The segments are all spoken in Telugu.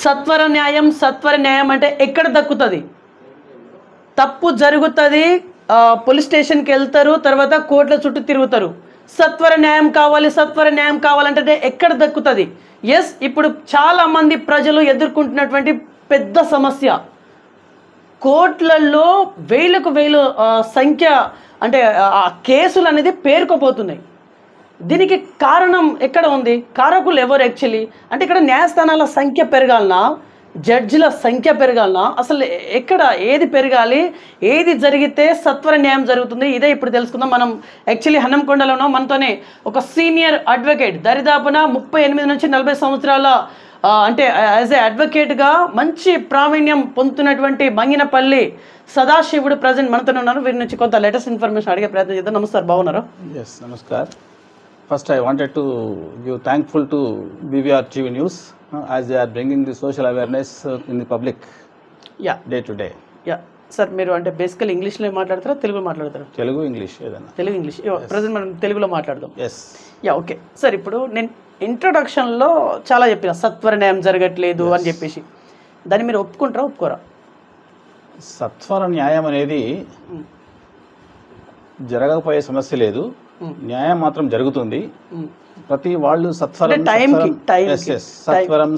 సత్వర న్యాయం అంటే ఎక్కడ దక్కుతుంది? తప్పు జరుగుతుంది, పోలీస్ స్టేషన్కి వెళ్తారు, తర్వాత కోర్టుల చుట్టూ తిరుగుతారు. సత్వర న్యాయం కావాలంటే ఎక్కడ దక్కుతుంది? ఎస్, ఇప్పుడు చాలామంది ప్రజలు ఎదుర్కొంటున్నటువంటి పెద్ద సమస్య, కోర్టులలో వేలకు వేలు సంఖ్య అంటే కేసులు అనేది పేరుకుపోతున్నాయి. దీనికి కారణం ఎక్కడ ఉంది? కారకులు ఎవరు యాక్చువల్లీ? అంటే ఇక్కడ న్యాయస్థానాల సంఖ్య పెరగాలనా, జడ్జిల సంఖ్య పెరగాలనా, అసలు ఎక్కడ ఏది పెరగాలి, ఏది జరిగితే సత్వర న్యాయం జరుగుతుంది? ఇదే ఇప్పుడు తెలుసుకుందాం. మనం యాక్చువల్లీ హన్నంకొండలో ఉన్నాం. మనతోనే ఒక సీనియర్ అడ్వకేట్, దరిదాపున 38 నుంచి 40 సంవత్సరాల అంటే యాజ్ ఏ అడ్వకేట్గా మంచి ప్రావీణ్యం పొందుతున్నటువంటి మంగినపల్లి సదాశివుడు ప్రజెంట్ మనతోనే ఉన్నారు. వీరి నుంచి కొంత లేటెస్ట్ ఇన్ఫర్మేషన్ అడిగే ప్రయత్నం చేద్దాం. నమస్కారం, బాగున్నారా? ఎస్, నమస్కార్. First, I wanted to give thankful to BVR TV News as they are bringing the social awareness in the public day to day. Sir, మీరు అంటే బేసికల్ ఇంగ్లీష్లో మాట్లాడతారా, తెలుగులో మాట్లాడతారా? తెలుగు, ఇంగ్లీష్ ఏదైనా. తెలుగు, ఇంగ్లీష్. ప్రజెంట్ మనం తెలుగులో మాట్లాడదాం. ఎస్. ఓకే సార్, ఇప్పుడు నేను ఇంట్రొడక్షన్లో చాలా చెప్పిన సత్వర న్యాయం జరగట్లేదు అని చెప్పేసి, దాన్ని మీరు ఒప్పుకుంటారా, ఒప్పుకోరా? సత్వర న్యాయం అనేది జరగకపోయే సమస్య లేదు, న్యాయం మాత్రం జరుగుతుంది. ప్రతి వాళ్ళు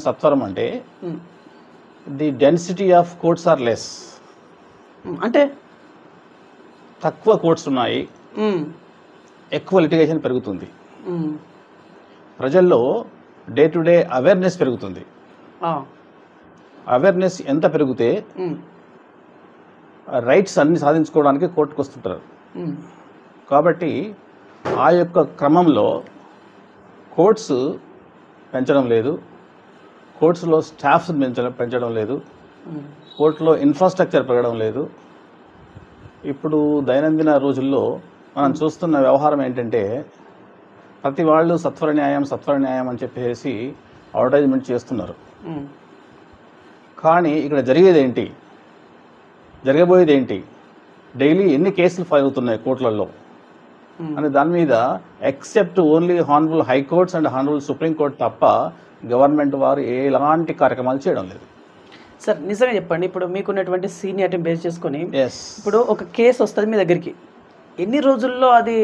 సత్వరం అంటే the density of courts are less. అంటే తక్కువ కోర్ట్స్ ఉన్నాయి, ఎక్కువ లిటిగేషన్ పెరుగుతుంది. ప్రజల్లో డే టు డే అవేర్నెస్ పెరుగుతుంది. అవేర్నెస్ ఎంత పెరిగితే రైట్స్ అన్ని సాధించుకోవడానికి కోర్టుకు వస్తుంటారు. కాబట్టి ఆ యొక్క క్రమంలో కోర్ట్స్ పెంచడం లేదు, కోర్ట్స్లో స్టాఫ్స్ పెంచడం లేదు, కోర్టులో ఇన్ఫ్రాస్ట్రక్చర్ పెరగడం లేదు. ఇప్పుడు దైనందిన రోజుల్లో మనం చూస్తున్న వ్యవహారం ఏంటంటే, ప్రతి వాళ్ళు సత్వర న్యాయం అని చెప్పేసి అడ్వర్టైజ్మెంట్ చేస్తున్నారు. కానీ ఇక్కడ జరగబోయేది ఏంటి, డైలీ ఎన్ని కేసులు ఫైల్ అవుతున్నాయి కోర్టులలో అని దాని మీద except only honourable high courts and honourable supreme court తప్ప గవర్నమెంట్ వారు ఎలాంటి కార్యక్రమాలు చేయడం లేదు. సార్, నిజంగా చెప్పండి, ఇప్పుడు మీకున్నటువంటి సీనియారిటీ బేస్ చేసుకొని ఇప్పుడు ఒక కేసు వస్తుంది మీ దగ్గరికి, ఎన్ని రోజుల్లో అది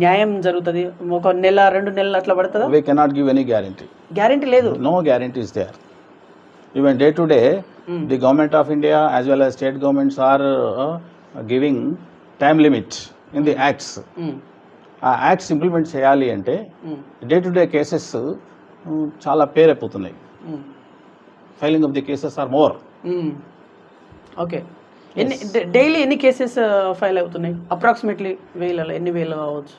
న్యాయం జరుగుతుంది? ఒక నెల, 2 నెలలు అట్లా పడుతుందా? We cannot give any guarantee లేదు. No guarantee is there. Even day to day the government of India as well as state governments are giving time limit in the acts. ఆ యాక్ట్స్ ఇంప్లిమెంట్ చేయాలి అంటే డే టు డే కేసెస్ చాలా పేరైపోతున్నాయి. Filing of the cases are more. Okay, daily ఎన్ని కేసెస్ ఫైల్ అవుతున్నాయి? అప్రాక్సిమేట్లీ ఎన్ని వేలు కావచ్చు?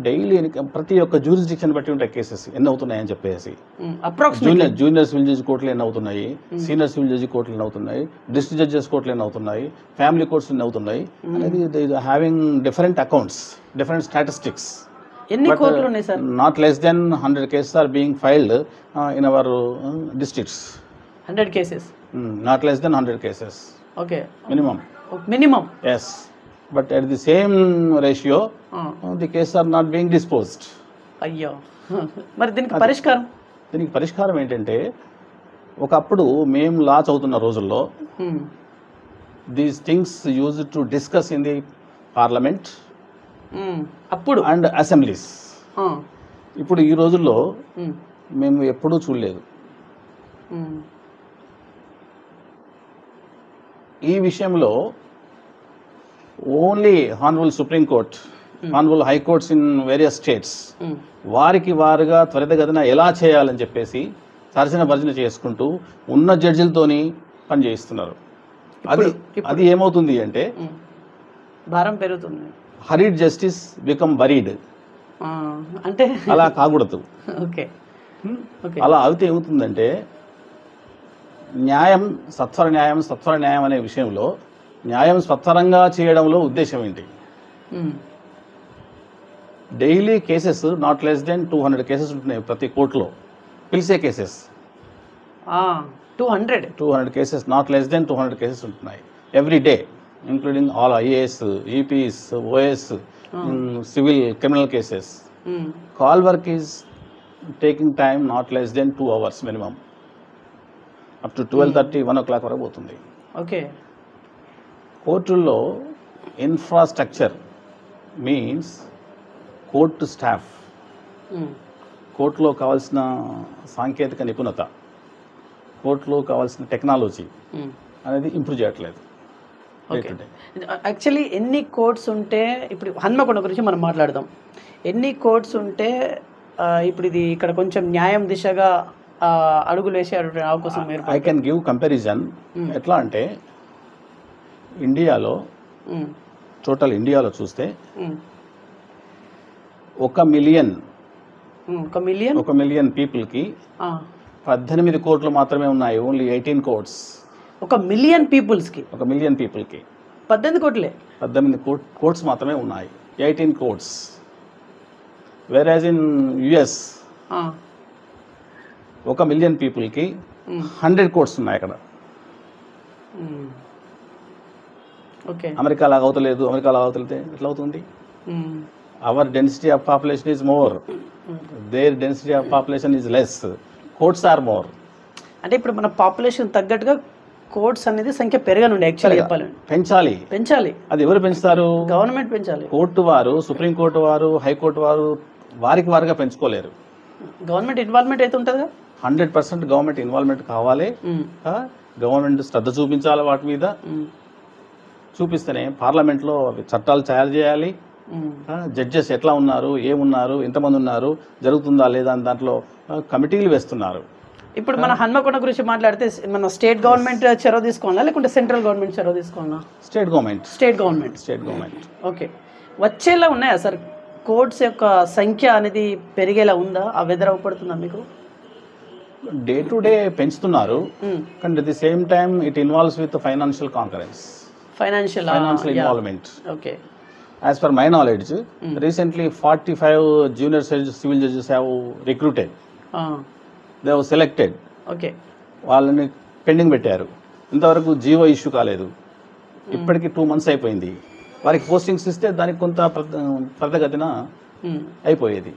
డైలీ ప్రతి ఒక్క జ్యూరిస్డిక్షన్ బట్టి ఉంటాయి కేసెస్ ఎన్ని అవుతున్నాయని చెప్పేసి. జూనియర్ సివిల్ జడ్జి కోర్టులు ఎన్ని అవుతున్నాయి, సీనియర్ సివిల్ జడ్జి కోర్టులు ఎన్ని అవుతున్నాయి, డిస్ట్రిక్ట్ జడ్జెస్ కోర్టులు ఎన్ని అవుతున్నాయి, ఫ్యామిలీ కోర్ట్స్ ఎన్ని అవుతున్నాయి అనేది having different accounts, different statistics. ఎన్ని కోర్టులు ఉన్నాయి sir? Not less then 100 cases are being filed in our districts. 100 cases? Not less than 100 cases. Okay. Minimum. Yes. But at the same ratio, the cases are not being disposed. అయ్యో, మరి దీనికి పరిష్కారం ఏంటంటే, ఒకప్పుడు మేము లా చదువుతున్న రోజుల్లో these things used to discuss in the parliament అప్పుడు అండ్ అసెంబ్లీస్. ఇప్పుడు ఈ రోజుల్లో మేము ఎప్పుడూ చూడలేదు. ఈ విషయంలో only honourable supreme court, honourable high courts in various states వారికి వారుగా త్వరితగతిన ఎలా చేయాలని చెప్పేసి తర్జన భర్జన చేసుకుంటూ ఉన్న జడ్జిలతోని పని చేయిస్తున్నారు. అది ఏమవుతుంది అంటే భారం పెరుగుతుంది. హరీడ్ జస్టిస్ బికమ్ బరీడ్ అంటే అలా కాకూడదు. అలా అయితే ఏమవుతుందంటే, సత్వర న్యాయం అనే విషయంలో న్యాయం స్వత్వరంగా చేయడంలో ఉద్దేశం ఏంటి? Daily cases not less than 200 cases ఉంటున్నాయి ప్రతి కోర్టులో, పిలిచే cases 200 cases, not less than 200 cases ఉంటున్నాయి every day, including all IAS, EPs, OS, civil criminal cases. Call work is taking time not less than 2 hours minimum. Up to 12:30, 1 o'clock వరకు పోతుంది. ఓకే. కోర్టుల్లో ఇన్ఫ్రాస్ట్రక్చర్ మీన్స్ కోర్టు స్టాఫ్, కోర్టులో కావాల్సిన సాంకేతిక నిపుణత, కోర్టులో కావాల్సిన టెక్నాలజీ అనేది ఇంప్రూవ్ చేయట్లేదు. యాక్చువల్లీ ఎన్ని కోర్ట్స్ ఉంటే, ఇప్పుడు హన్మకొండ గురించి మనం మాట్లాడదాం, ఎన్ని కోర్ట్స్ ఉంటే ఇప్పుడు ఇది ఇక్కడ కొంచెం న్యాయం దిశగా అడుగులు వేసే అవకాశం ఐ కెన్ గివ్ కంపారిజన్. ఎట్లా అంటే ఇండియాలో టోటల్ ఇండియాలో చూస్తే 1 మిలియన్ పీపుల్కి 18 కోర్టులు మాత్రమే ఉన్నాయి. Only 18 courts. 1 మిలియన్ పీపుల్స్కి 18 కోట్లే, 18 కోర్ట్స్ మాత్రమే ఉన్నాయి. 18 కోర్ట్స్. వేరాజ్ ఇన్ యుఎస్ 1 మిలియన్ పీపుల్కి 100 కోర్ట్స్ ఉన్నాయి అక్కడ. ఓకే. అమెరికా లాగా అవుతలేదు. అమెరికా లాగా అవుతలేదు ఎట్లా అవుతుంది? Our density of population is more, there density of population is less, courts are more. అంటే ఇప్పుడు మన పాపులేషన్ తగ్గట్టుగా కోర్ట్స్ అనేది సంఖ్య పెరగనుండి. యాక్చువల్లీ చెప్పాలండి పెంచాలి. అది ఎవరు పెంచుతారు? గవర్నమెంట్ పెంచాలి. కోర్టు వారు, సుప్రీం కోర్టు వారు, హైకోర్టు వారు వారికి వారుగా పెంచుకోలేరు. గవర్నమెంట్ ఇన్వాల్వ్మెంట్ అయితే ఉంటుందిగా. 100% గవర్నమెంట్ ఇన్వాల్వ్మెంట్ కావాలి. గవర్నమెంట్ శ్రద్ధ చూపించాలి వాటి మీద. చూపిస్తేనే పార్లమెంట్లో చట్టాలు తయారు చేయాలి. జడ్జెస్ ఎట్లా ఉన్నారు, ఏమున్నారు, ఎంతమంది ఉన్నారు, జరుగుతుందా లేదా అని దాంట్లో కమిటీలు వేస్తున్నారు. ఇప్పుడు మన హన్మకొండ గురించి మాట్లాడితే మన స్టేట్ గవర్నమెంట్ చొరవ తీసుకోవాలా లేకుంటే సెంట్రల్ గవర్నమెంట్ చొరవ తీసుకోవాలా? State government. ఓకే. వచ్చేలా ఉన్నాయా సార్ కోర్ట్స్ యొక్క సంఖ్య అనేది పెరిగేలా ఉందా? ఆ వెదర్ అవపడుతుందా మీకు? డే టు డే పెంచుతున్నారు, కానీ at the same time it involves with financial concurrence, financial involvement. Okay. As per my knowledge, recently 45 junior civil judges have recruited. They have selected. Okay. వాళ్ళని పెండింగ్ పెట్టారు. ఇంతవరకు జీవో ఇష్యూ కాలేదు. ఇప్పటికి 2 months అయిపోయింది. వారికి పోస్టింగ్స్ ఇస్తే దానికి కొంత ప్రగతిన అయిపోయేది.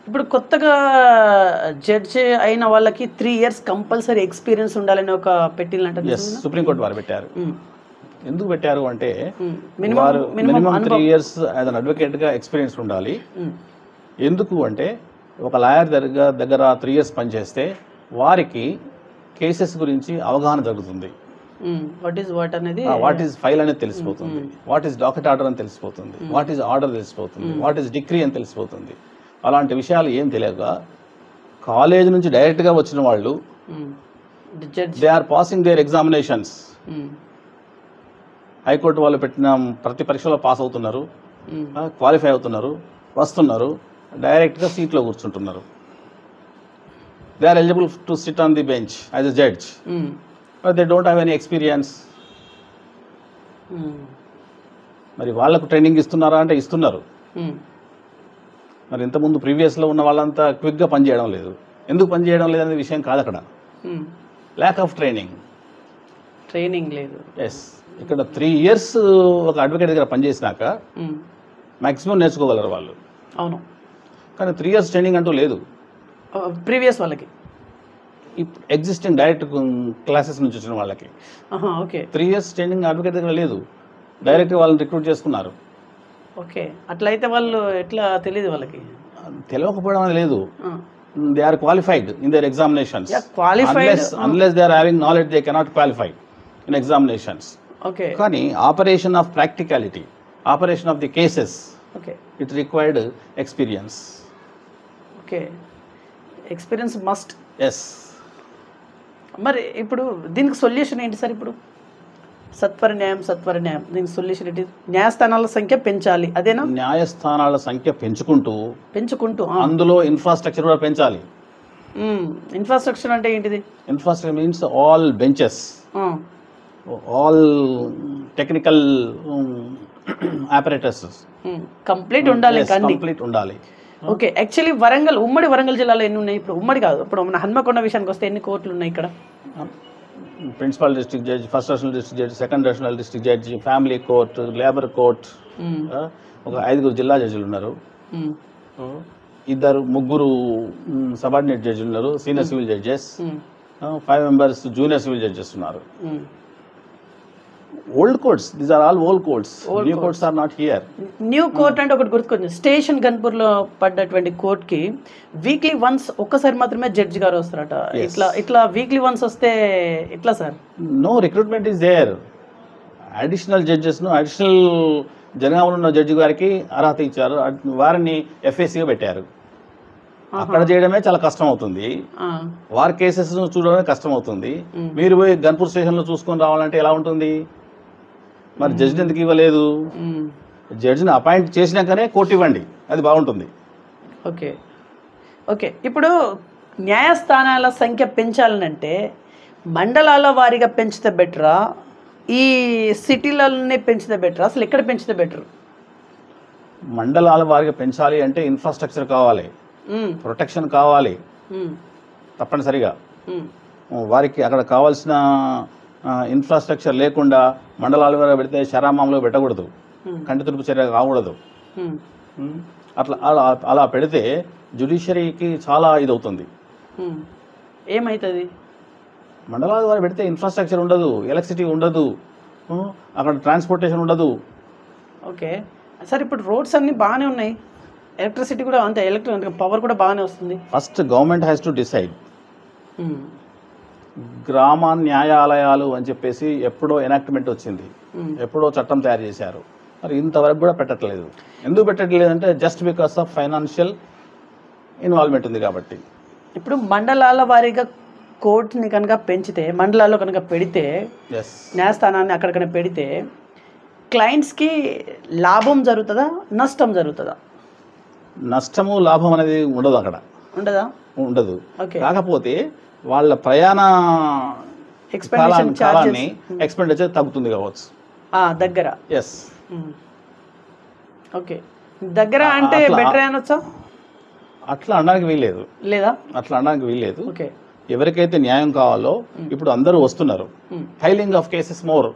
ఇప్పుడు కొత్తగా జడ్జి అయిన వాళ్ళకి 3 years కంపల్సరీ ఎక్స్పీరియన్స్ ఉండాలని ఒక పెట్టిందంటే సుప్రీంకోర్టు వారు పెట్టారు. ఎందుకు పెట్టారు అంటే వారు minimum 3 years as an advocate గా ఎక్స్పీరియన్స్ ఉండాలి. ఎందుకు అంటే ఒక లాయర్ దగ్గర 3 years పనిచేస్తే వారికి కేసెస్ గురించి అవగాహన జరుగుతుంది. వాట్ ఈస్ ఫైల్ అనేది తెలిసిపోతుంది, వాట్ ఈస్ డాకెట్ ఆర్డర్ అని తెలిసిపోతుంది, వాట్ ఈస్ ఆర్డర్ తెలిసిపోతుంది, వాట్ ఈస్ డిగ్రీ అని తెలిసిపోతుంది. అలాంటి విషయాలు ఏం తెలియక కాలేజ్ నుంచి డైరెక్ట్ గా వచ్చిన వాళ్ళు they are passing their examinations. High court వాళ్ళు పెట్టిన ప్రతి పరీక్షలో పాస్ అవుతున్నారు, క్వాలిఫై అవుతున్నారు, వస్తున్నారు, డైరెక్ట్గా సీట్లో కూర్చుంటున్నారు. They are eligible to sit on the bench as a judge, but they don't have any experience. మరి వాళ్ళకు ట్రైనింగ్ ఇస్తున్నారా అంటే ఇస్తున్నారు. మరి ఇంతకుముందు ప్రీవియస్లో ఉన్న వాళ్ళంతా క్విక్గా పనిచేయడం లేదు. ఎందుకు పనిచేయడం లేదనే విషయం కాదు అక్కడ, ల్యాక్ ఆఫ్ ట్రైనింగ్ లేదు. ఎస్, ఇక్కడ 3 years ఒక అడ్వకేట్ దగ్గర పనిచేసినాక మ్యాక్సిమం నేర్చుకోగలరు వాళ్ళు. అవును. కానీ 3 years ట్రైనింగ్ అంటూ లేదు ప్రీవియస్ వాళ్ళకి, ఎగ్జిస్టింగ్ డైరెక్ట్ క్లాసెస్ నుంచి వచ్చిన వాళ్ళకి. ఓకే. 3 years ట్రైనింగ్ అడ్వకేట్ దగ్గర లేదు, డైరెక్ట్ వాళ్ళని రిక్రూట్ చేసుకున్నారు. ఓకే. అట్లయితే వాళ్ళు ఎట్లా తెలియదు, వాళ్ళకి తెలియకపోవడం అనేది లేదు. They are qualified in their examinations. Unless they are having knowledge, they cannot qualify in examinations. Okay. కానీ operation of practicality, operation of the cases, it required experience. Okay. Experience must. Yes. మరి ఇప్పుడు దీనికి సొల్యూషన్ ఏంటి సార్? ఇప్పుడు సత్వర న్యాయం దీనికి సొల్యూషన్ ఏంటి? న్యాయస్థానాల సంఖ్య పెంచాలి, అదేనా? న్యాయస్థానాల సంఖ్య పెంచుకుంటూ అందులో ఇన్ఫ్రాస్ట్రక్చర్ కూడా పెంచాలి. ఇన్ఫ్రాస్ట్రక్చర్ అంటే ఏంటిది? Infrastructure means all benches, all technical operators complete ఉండాలి. ఓకే. యాక్చువల్లీ ఉమ్మడి వరంగల్ జిల్లాలో ఎన్ని ఉన్నాయి? ఇప్పుడు ఉమ్మడి కాదు, ఇప్పుడు మన హన్మకొండ విషయానికి వస్తే ఎన్ని కోర్టులు ఉన్నాయి ఇక్కడ? Principal district judge, first additional district judge, second additional district judge, family court, labour court, ఒక 5 జిల్లా జడ్జిలు ఉన్నారు, 2-3 సబార్డినేట్ జడ్జిలు ఉన్నారు, senior civil judges, 5 members junior civil judges ఉన్నారు. Old courts, these are all old courts, new courts are not here. New court అంటే ఒకటి గుర్తుకొచ్చింది, స్టేషన్ గన్పూర్లో పడ్డటువంటి కోర్ట్కి వీక్లీ వన్స్ ఒక్కసారి మాత్రమే జడ్జి గారు వస్తారట. ఇట్లా వీక్లీ వన్స్ వస్తే ఎట్లా sir? No recruitment is there. Additional జడ్జెస్ను అడిషనల్ జనగామలో ఉన్న జడ్జి గారికి అర్హత ఇచ్చారు, వారిని ఎఫ్ఏసీగా పెట్టారు. అక్కడ చేయడమే చాలా కష్టం అవుతుంది, వారి కేసెస్ చూడడమే కష్టం అవుతుంది. మీరు పోయి గన్పూర్ స్టేషన్లో చూసుకొని రావాలంటే ఎలా ఉంటుంది? మరి జడ్జిని ఎందుకు ఇవ్వలేదు? జడ్జిని అపాయింట్ చేసినాకనే కోర్టు ఇవ్వండి, అది బాగుంటుంది. Okay okay. ఇప్పుడు న్యాయస్థానాల సంఖ్య పెంచాలనంటే మండలాల వారీగా పెంచితే బెటరా, ఈ సిటీలనే పెంచితే బెటరా, అసలు ఎక్కడ పెంచితే బెటర్? మండలాల వారీగా పెంచాలి అంటే ఇన్ఫ్రాస్ట్రక్చర్ కావాలి, ప్రొటెక్షన్ కావాలి తప్పనిసరిగా. వారికి అక్కడ కావాల్సిన ఇన్ఫ్రాస్ట్రక్చర్ లేకుండా మండలాల వరకు పెడితే శరామామలో పెట్టకూడదు, కంటి తుడుపు చర్య కాకూడదు. అట్లా అలా పెడితే జ్యుడిషియరీకి చాలా ఇదవుతుంది. ఏమవుతుంది? మండలాల వారు పెడితే ఇన్ఫ్రాస్ట్రక్చర్ ఉండదు, ఎలక్ట్రిసిటీ ఉండదు, అక్కడ ట్రాన్స్పోర్టేషన్ ఉండదు. ఓకే సార్, ఇప్పుడు రోడ్స్ అన్నీ బాగానే ఉన్నాయి, ఎలక్ట్రిసిటీ కూడా అంతే, ఎలక్ట్రిక్ పవర్ కూడా బాగానే వస్తుంది. First government has to decide. గ్రామ న్యాయాలయాలు అని చెప్పేసి ఎప్పుడో ఎనాక్ట్మెంట్ వచ్చింది, ఎప్పుడో చట్టం తయారు చేశారు, మరి ఇంతవరకు కూడా పెట్టట్లేదు. ఎందుకు పెట్టట్లేదు అంటే just because of financial involvement ఉంది కాబట్టి. ఇప్పుడు మండలాల వారీగా కోర్టుని కనుక పెంచితే, మండలాల్లో కనుక పెడితే, న్యాయస్థానాన్ని అక్కడికైనా పెడితే క్లయింట్స్కి లాభం జరుగుతుందా, నష్టం జరుగుతుందా? నష్టము లాభం అనేది ఉండదు, అక్కడ ఉండదు. కాకపోతే వాళ్ళ ప్రయాణ కాలాన్ని ఎక్స్పెండిచర్ తగ్గుతుంది కావచ్చు దగ్గర. ఎస్. ఓకే, దగ్గర అంటే బెటర్ అనొచ్చా? అట్లా అనడానికి వీల్లేదు, లేదా? అట్లా అనడానికి వీల్లేదు. ఓకే, ఎవరికైతే న్యాయం కావాలో ఇప్పుడు అందరూ వస్తున్నారు, filing of cases more.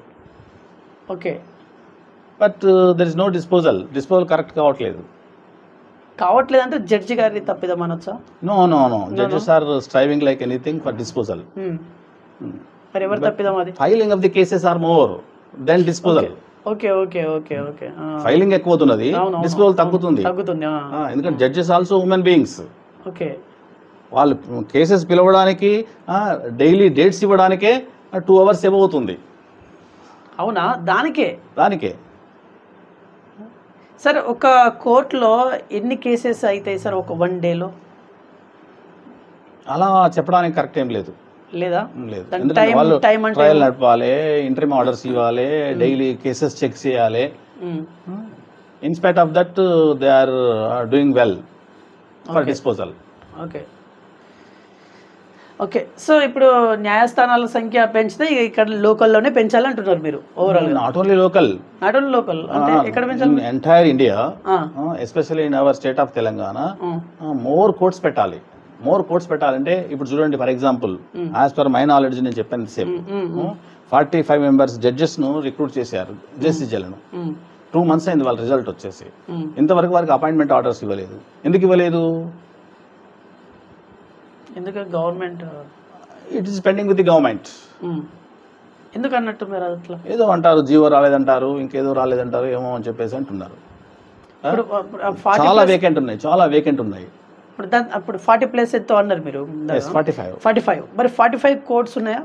Okay, but there is no disposal correct కావట్లేదు అంటే జడ్జి గారి తప్పిదం అనొచ్చా? No no no, judges are striving like anything for disposal. మరి ఎవరి తప్పిదం అది? Filing of the cases are more than disposal. Okay okay okay okay. Filing ఎక్కువ అవుతున్నది, డిస్పోజల్ తగ్గుతుంది. ఎందుకంటే judges also human beings. Okay, వాళ్ళు కేసెస్ పిలవడానికి డైలీ డేట్స్ ఇవ్వడానికే 2 hours ఏమో అవుతుంది. అవునా? దానికే సార్ ఒక కోర్టులో ఎన్ని కేసెస్ అవుతాయి సార్ ఒక 1 dayలో? అలా చెప్పడానికి కరెక్ట్ ఏం లేదు, లేదా? లేదు. ఎందుకంటే వాళ్ళు ట్రయల్ నడపాలి, ఇంటరిమ్ ఆర్డర్స్ ఇవ్వాలి, డైలీ కేసెస్ చెక్ చేయాలి. In spite of that they are doing well for disposal. Okay okay. So ఇప్పుడు న్యాయస్థానాల సంఖ్య పెంచితే ఇక్కడ లోకల్లోనే పెంచాలంటున్నారు మీరు? ఓవరాల్ నాట్ ఓన్లీ లోకల్ అంటే ఎక్కడ పెంచాలి? Entire India, especially in our state of Telangana more courts పెట్టాలి. పెట్టాలంటే ఇప్పుడు చూడండి, for example as per my knowledge నేను చెప్పాను సేమ్ 45 members జడ్జెస్ ను రిక్రూట్ చేశారు, జస్టిస్లను. 2 months అయింది వాళ్ళ రిజల్ట్ వచ్చేసి. ఇంతవరకు వారికి అపాయింట్మెంట్ ఆర్డర్స్ ఇవ్వలేదు. ఎందుకు ఇవ్వలేదు? ఎందుకంటే government it is pending with the government. ఎందుకు అన్నట్టు మీరు అట్లా ఏదో అంటారు, జీవో రాలేదంటారు, ఇంకేదో రాలేదంటారు, ఏమో అని చెప్పేసి అంటున్నారు. చాలా వేకెంట్ ఉన్నాయి. అప్పుడు 40+ ఎంతో అన్నారు మీరు? 45. మరి 45 కోర్ట్స్ ఉన్నాయా?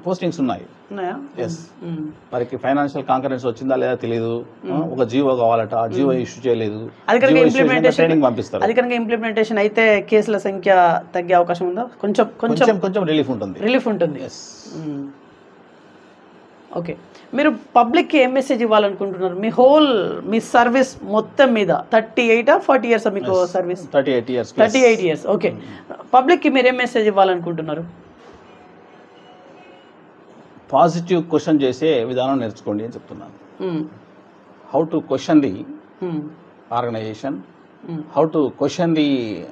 పోస్టింగ్స్ ఉన్నాయా? ఎస్. వారికి ఫైనాన్షియల్ కాంకరెన్స్ వచ్చిందా లేదా తెలియదు. ఒక జీవో కావాలట, ఆ జీవో ఇష్యూ చేయలేదు. ట్రైనింగ్ పంపిస్తారు. అది కనుక ఇంప్లిమెంటేషన్ అయితే కేసుల సంఖ్య తగ్గే అవకాశం ఉందా? కొంచెం రిలీఫ్ ఉంటుంది. ఓకే, మీరు పబ్లిక్కి ఏం మెసేజ్ ఇవ్వాలనుకుంటున్నారు? మీ సర్వీస్ మొత్తం మీద 38 or 40 years మీకు సర్వీస్? 38 years. ఓకే, పబ్లిక్కి మీరు ఏం మెసేజ్ ఇవ్వాలనుకుంటున్నారు? పాజిటివ్ క్వశ్చన్ చేసే విధానం నేర్చుకోండి అని చెప్తున్నాను. How to question the organisation, how to question the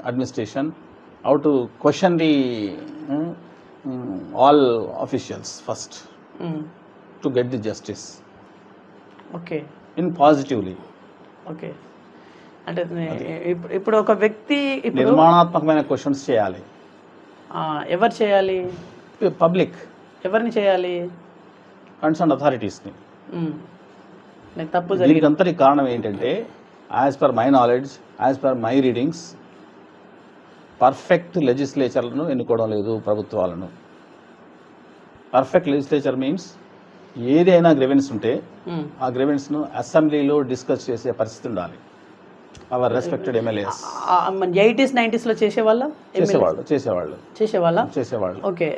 administration, how to question the all officials first to get the justice. Okay. In positively. Okay. అంటే ఇప్పుడు ఒక వ్యక్తి నిర్మాణాత్మకమైన క్వశ్చన్స్ చేయాలి. ఎవరు చేయాలి? పబ్లిక్, ఎవరిని చేయాలి? కన్సర్న్ అథారిటీస్ని. నాకు తప్పు జరిగింది. దీనికి అంతటి కారణం ఏంటంటే, as per my knowledge, as per my readings, perfect లెజిస్లేచర్లను ఎన్నుకోవడం లేదు ప్రభుత్వాలను. పర్ఫెక్ట్ లెజిస్లేచర్ మీన్స్ ఏదైనా గ్రెవెన్స్ ఉంటే ఆ గ్రెవెన్స్ను అసెంబ్లీలో డిస్కస్ చేసే పరిస్థితి ఉండాలి. Hour respected MLAs 80s 90s లో చేసేవాళ్ళ చేసేవాళ్ళు. ఓకే.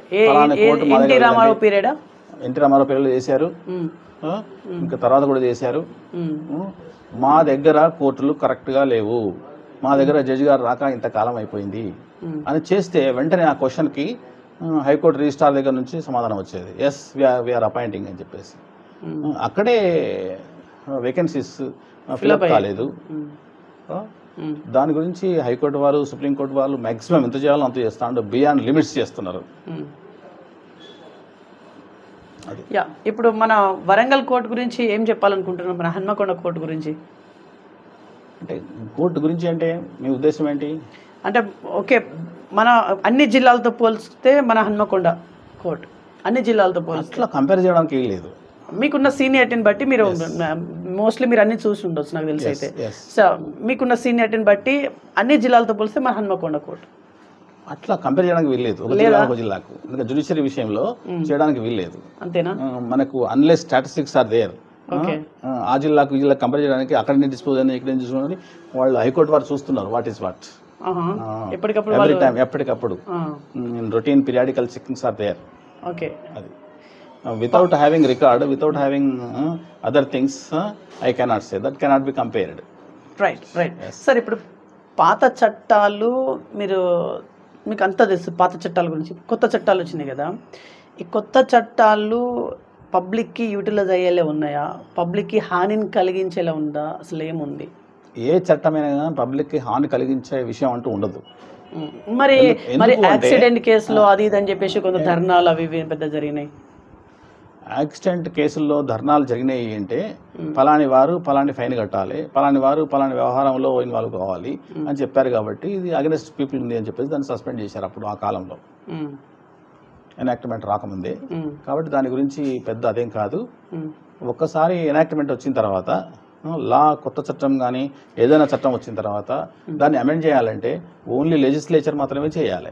ఎన్టీ రామారావు పీరియడా? ఎన్టీ రామారావు పీరియడ్లో చేశారు, ఇంకా తర్వాత కూడా చేశారు. మా దగ్గర కోర్టులు కరెక్ట్గా లేవు, మా దగ్గర జడ్జి గారు రాక ఇంతకాలం అయిపోయింది అని చేస్తే వెంటనే ఆ క్వశ్చన్కి హైకోర్టు రిజిస్ట్రార్ దగ్గర నుంచి సమాధానం వచ్చేది, ఎస్ వీఆర్ అపాయింటింగ్ అని చెప్పేసి. అక్కడే వేకెన్సీస్ ఫిల్అప్ కాలేదు. దాని గురించి హైకోర్టు వారు, సుప్రీంకోర్టు వాళ్ళు మ్యాక్సిమం ఎంత చేయాలో అంత చేస్తాను, బియాండ్ లిమిట్స్ చేస్తున్నారు. ఇప్పుడు మన వరంగల్ కోర్టు గురించి ఏం చెప్పాలనుకుంటున్నాం? మన హన్మకొండ కోర్టు గురించి అంటే, కోర్టు గురించి అంటే మీ ఉద్దేశం ఏంటి? అంటే ఓకే, మన అన్ని జిల్లాలతో పోల్చితే మన హన్మకొండ కోర్టు అన్ని జిల్లాలతో పోల్చి అట్లా కంపేర్ చేయడానికి ఏం లేదు. మీకున్న సీనియారిటీని బట్టి మీరు మోస్ట్లీ మీరు అన్ని చూసి ఉండొచ్చు నాకు తెలిసి. అయితే సో మీకున్న సీనియారిటీని బట్టి అన్ని జిల్లాలతో పోలిస్తే మన హన్మకొండ కోర్టు అట్లా కంపేర్ చేయడానికి వీల్లేదు. ఒక జిల్లాకు ఇంకా జ్యుడిషియరీ విషయంలో చేయడానికి వీల్లేదు. అంతేనా? మనకు అన్లెస్ స్టాటిస్టిక్స్ ఆర్ దేర్, ఆ జిల్లాకు ఈ జిల్లా కంపేర్ చేయడానికి అక్కడ డిస్పోజ్ అని ఇక్కడ చూసుకుని వాళ్ళు హైకోర్టు వారు చూస్తున్నారు వాట్ ఈస్ వాట్ ఎప్పటికప్పుడు. Routine periodical checkings are there. Okay. అది without having record, without having other things, I cannot say that cannot be compared. Right. Sir, ఇప్పుడు పాత చట్టాలు మీకు అంతా తెలుసు, పాత చట్టాల గురించి. కొత్త చట్టాలు వచ్చినాయి కదా, ఈ కొత్త చట్టాలు పబ్లిక్కి యూటిలైజ్ అయ్యేలా ఉన్నాయా? పబ్లిక్కి హానిని కలిగించేలా ఉందా? అసలు ఏముంది? ఏ చట్టమైనా పబ్లిక్కి హాని కలిగించే విషయం అంటూ ఉండదు. మరి యాక్సిడెంట్ కేసులో అది ఇది అని చెప్పేసి కొంత ధర్నాలు అవి పెద్ద జరిగినాయి. యాక్సిడెంట్ కేసుల్లో ధర్నాలు జరిగినాయి అంటే ఫలాని వారు ఫలాని ఫైన్ కట్టాలి, ఫలాని వారు ఫలాని వ్యవహారంలో ఇన్వాల్వ్ కావాలి అని చెప్పారు కాబట్టి ఇది అగెన్స్ట్ పీపుల్ ఉంది అని చెప్పేసి దాన్ని సస్పెండ్ చేశారు అప్పుడు ఆ కాలంలో, ఎనాక్ట్మెంట్ రాకముందే. కాబట్టి దాని గురించి పెద్ద అదేం కాదు. ఒక్కసారి ఎనాక్ట్మెంట్ వచ్చిన తర్వాత కొత్త చట్టం కానీ ఏదైనా చట్టం వచ్చిన తర్వాత దాన్ని అమెండ్ చేయాలంటే ఓన్లీ లెజిస్లేచర్ మాత్రమే చేయాలి.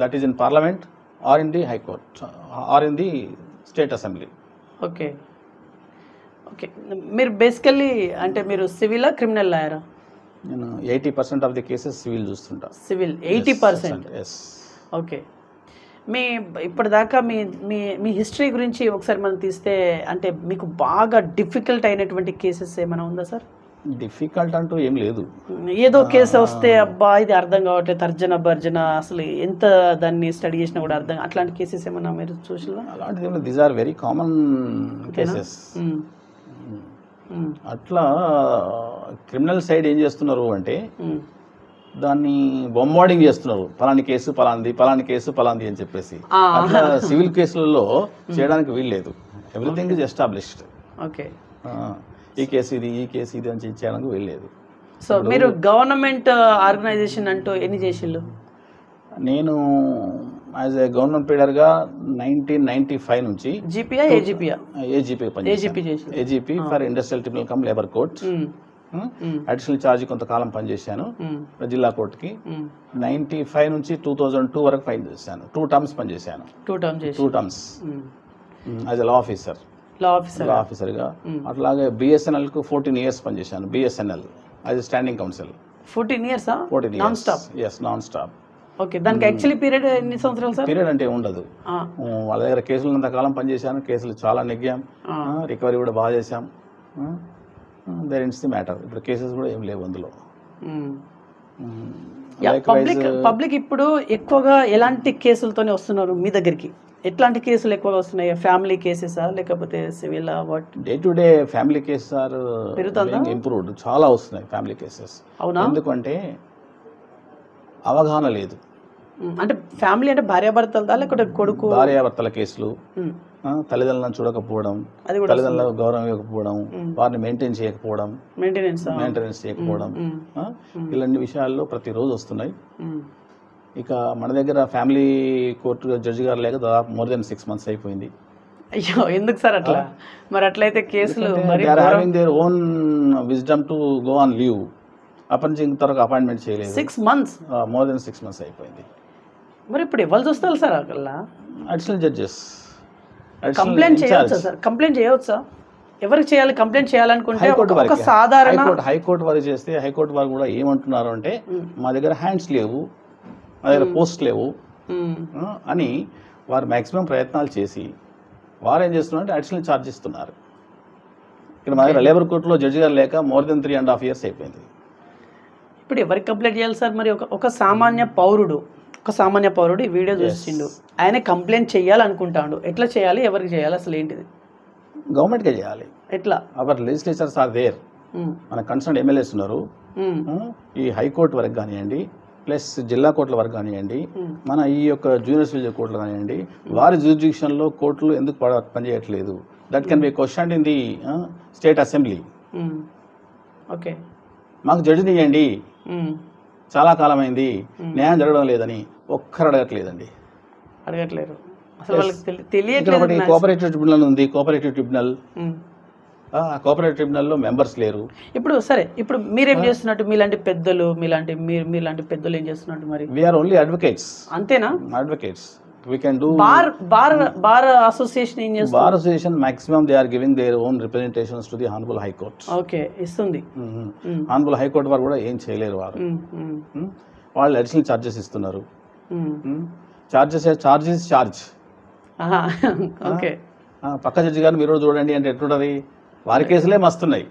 That is in parliament or in the high court or in the state assembly. Okay. మీరు బేసికల్లీ అంటే మీరు సివిలా క్రిమినల్ లాయరా? నేను 80% ఆఫ్ ది కేసెస్ సివిల్ చూస్తుంటా. సివిల్ 80%? ఓకే. ఇప్పటిదాకా మీ హిస్టరీ గురించి ఒకసారి మనం తీస్తే అంటే మీకు బాగా డిఫికల్ట్ అయినటువంటి కేసెస్ ఏమైనా ఉందా సార్? డిఫికల్ట్ అంటూ ఏం లేదు. ఏదో కేసు వస్తే అబ్బా ఇది అర్థం కావట్లేదు, తర్జన భర్జన, అసలు ఎంత దాన్ని స్టడీ చేసినా కూడా అర్థం, అట్లాంటి కేసెస్ ఏమన్నా మీరు చూసినా? అలాంటిది these are very common cases. అట్లా క్రిమినల్ సైడ్ ఏం చేస్తున్నారు అంటే దాన్ని బొమ్మాడింగ్ చేస్తున్నారు, ఫలాని కేసు ఫలాంది, ఫలాని కేసు ఫలాంది అని చెప్పేసి. అట్లా సివిల్ కేసులలో చేయడానికి వీల్లేదు. Everything is established. ఓకే. ఈ కేసు ఇది, ఈ కేసు ఇది అని చేయడానికి వీల్లేదు. సో మీరు గవర్నమెంట్ ఆర్గనైజేషన్ అంటూ ఎన్ని చేసిళ్ళు? నేను యాజ్ ఏ గవర్నమెంట్ లీడర్గా 1995 నుంచి AGP for industrial tribunal come labour court additional charge కొంతకాలం పనిచేశాను జిల్లా కోర్టుకి. 95 నుంచి 2002 వరకు పనిచేశాను. 2 టర్మ్స్ పనిచేశాను. 2 టర్మ్స్ యాజ్ ఎ లా ఆఫీసర్గా. అట్లాగే బిఎస్ఎన్ఎల్కు 14 years పనిచేశాను. BSNL as a standing council. 14 years? 14 years. Non stop. Okay. దానికి యాక్చువల్లీ పీరియడ్ ఎన్ని సంవత్సరాలు సార్? పీరియడ్ అంటే ఉండదు. వాళ్ళ దగ్గర కేసులు అంతకాలం పనిచేశాను. కేసులు చాలా నెగ్గాం, రికవరీ కూడా బాగా చేశాం. దేర్ ఇన్స్ ది మ్యాటర్. ఇప్పుడు కేసెస్ కూడా ఏం లేవు అందులో. పబ్లిక్ ఇప్పుడు ఎక్కువగా ఎలాంటి కేసులతోనే వస్తున్నారు మీ దగ్గరికి? ఎట్లాంటి కేసులు ఎక్కువగా వస్తున్నాయి? ఫ్యామిలీ కేసెసా లేకపోతే civil? What day to day family cases are improved. చాలా వస్తున్నాయి ఫ్యామిలీ కేసెస్. అవునా? ఎందుకంటే అవగాహన లేదు. అంటే ఫ్యామిలీ అంటే భార్యాభర్తలదా లేకపోతే కొడుకు భార్యాభర్తల కేసులు, తల్లిదండ్రులను చూడకపోవడం, తల్లిదండ్రులకు గౌరవం ఇవ్వకపోవడం, వారిని మెయింటైన్ చేయకపోవడం, మెయింటెనెన్స్ చేయకపోవడం, ఇలాంటి విషయాల్లో ప్రతిరోజు వస్తున్నాయి. ఇక మన దగ్గర ఫ్యామిలీ కోర్టు జడ్జి గారు లేక దాదాపు మోర్ దెన్ 6 months అయిపోయింది. అయ్యో ఎందుకు సార్ అట్లా? మరి అట్లయితే కేసులు మరి they are having their own wisdom to go on leave. అప్పటి నుంచి ఇంతవరకు అపాయింట్మెంట్ చేయలేదు. 6 months, మోర్ దెన్ 6 months అయిపోయింది. మరి ఇప్పుడు ఎవరు చూస్తారు సార్ అట్లా? Additional judges. కంప్లైంట్ చేయవచ్చా సార్? కంప్లైంట్ చేయవచ్చా? ఎవరికి చేయాలి? కంప్లైంట్ చేయాలనుకుంటే ఒక సాధారణ హైకోర్టు వారికి చేస్తే హైకోర్టు వారు కూడా ఏమంటున్నారు అంటే మా దగ్గర హ్యాండ్స్ లేవు, మా దగ్గర పోస్ట్ లేవు అని వారు మ్యాక్సిమం ప్రయత్నాలు చేసి వారు ఏం చేస్తున్నారంటే అడిషనల్ ఛార్జ్ ఇస్తున్నారు. ఇక్కడ మా దగ్గర లేబర్ కోర్టులో జడ్జి గారు లేక మోర్ దెన్ 3.5 years అయిపోయింది. ఇప్పుడు ఎవరికి కంప్లైంట్ చేయాలి సార్? మరి ఒక సామాన్య పౌరుడు ఈ వీడియో చూసిండు, ఆయన కంప్లైంట్ చేయాలనుకుంటాడు, ఎట్లా చేయాలి? ఎవరికి చేయాలి? అసలు ఏంటిది? గవర్నమెంట్కే చేయాలి. ఎట్లా? Our legislatures are there. మన కన్సర్న్ ఎమ్మెల్యేస్ ఉన్నారు. ఈ హైకోర్టు వరకు కానివ్వండి, ప్లస్ జిల్లా కోర్టుల వరకు కానివ్వండి, మన ఈ యొక్క జూనియర్ సివిల్ కోర్టులు కానివ్వండి, వారి జ్యూరిడిక్షన్లో కోర్టులు ఎందుకు పనిచేయట్లేదు? That can be question in the state assembly. Okay, మాకు జడ్జిని ఇవ్వండి, చాలా కాలమైంది న్యాయం జరగడం లేదని ఒక్కరు అడగట్లేదండి. అడగట్లేరు అసలు, వాళ్ళకి తెలియట్లేదు. కోఆపరేటివ్ ట్రిబ్యునల్ ఉంది, కోఆపరేటివ్ ట్రిబ్యునల్. ఆ కోఆపరేటివ్ ట్రిబ్యునల్లో మెంబర్స్ లేరు. ఇప్పుడు సరే, ఇప్పుడు మీరేం చేస్తున్నట్టు? మీలాంటి పెద్దలు ఏం చేస్తున్నట్టు? మరి వీఆర్ ఓన్లీ అడ్వకేట్స్. అంతేనా? Advocates. We can do bar association ఏం చేస్తుంది? Bar association maximum they are giving their own representations to the Honorable High Court. Okay, ఇస్తుంది. Honorable High Court వారు కూడా ఏం చేయలేరు. వారు వాళ్ళు అడిషనల్ చార్జెస్ ఇస్తున్నారు. చార్జ్. ఓకే, పక్క జడ్జి గారు మీరు చూడండి అంటే ఎట్లుంటది? వారి కేసులే మస్తున్నాయి.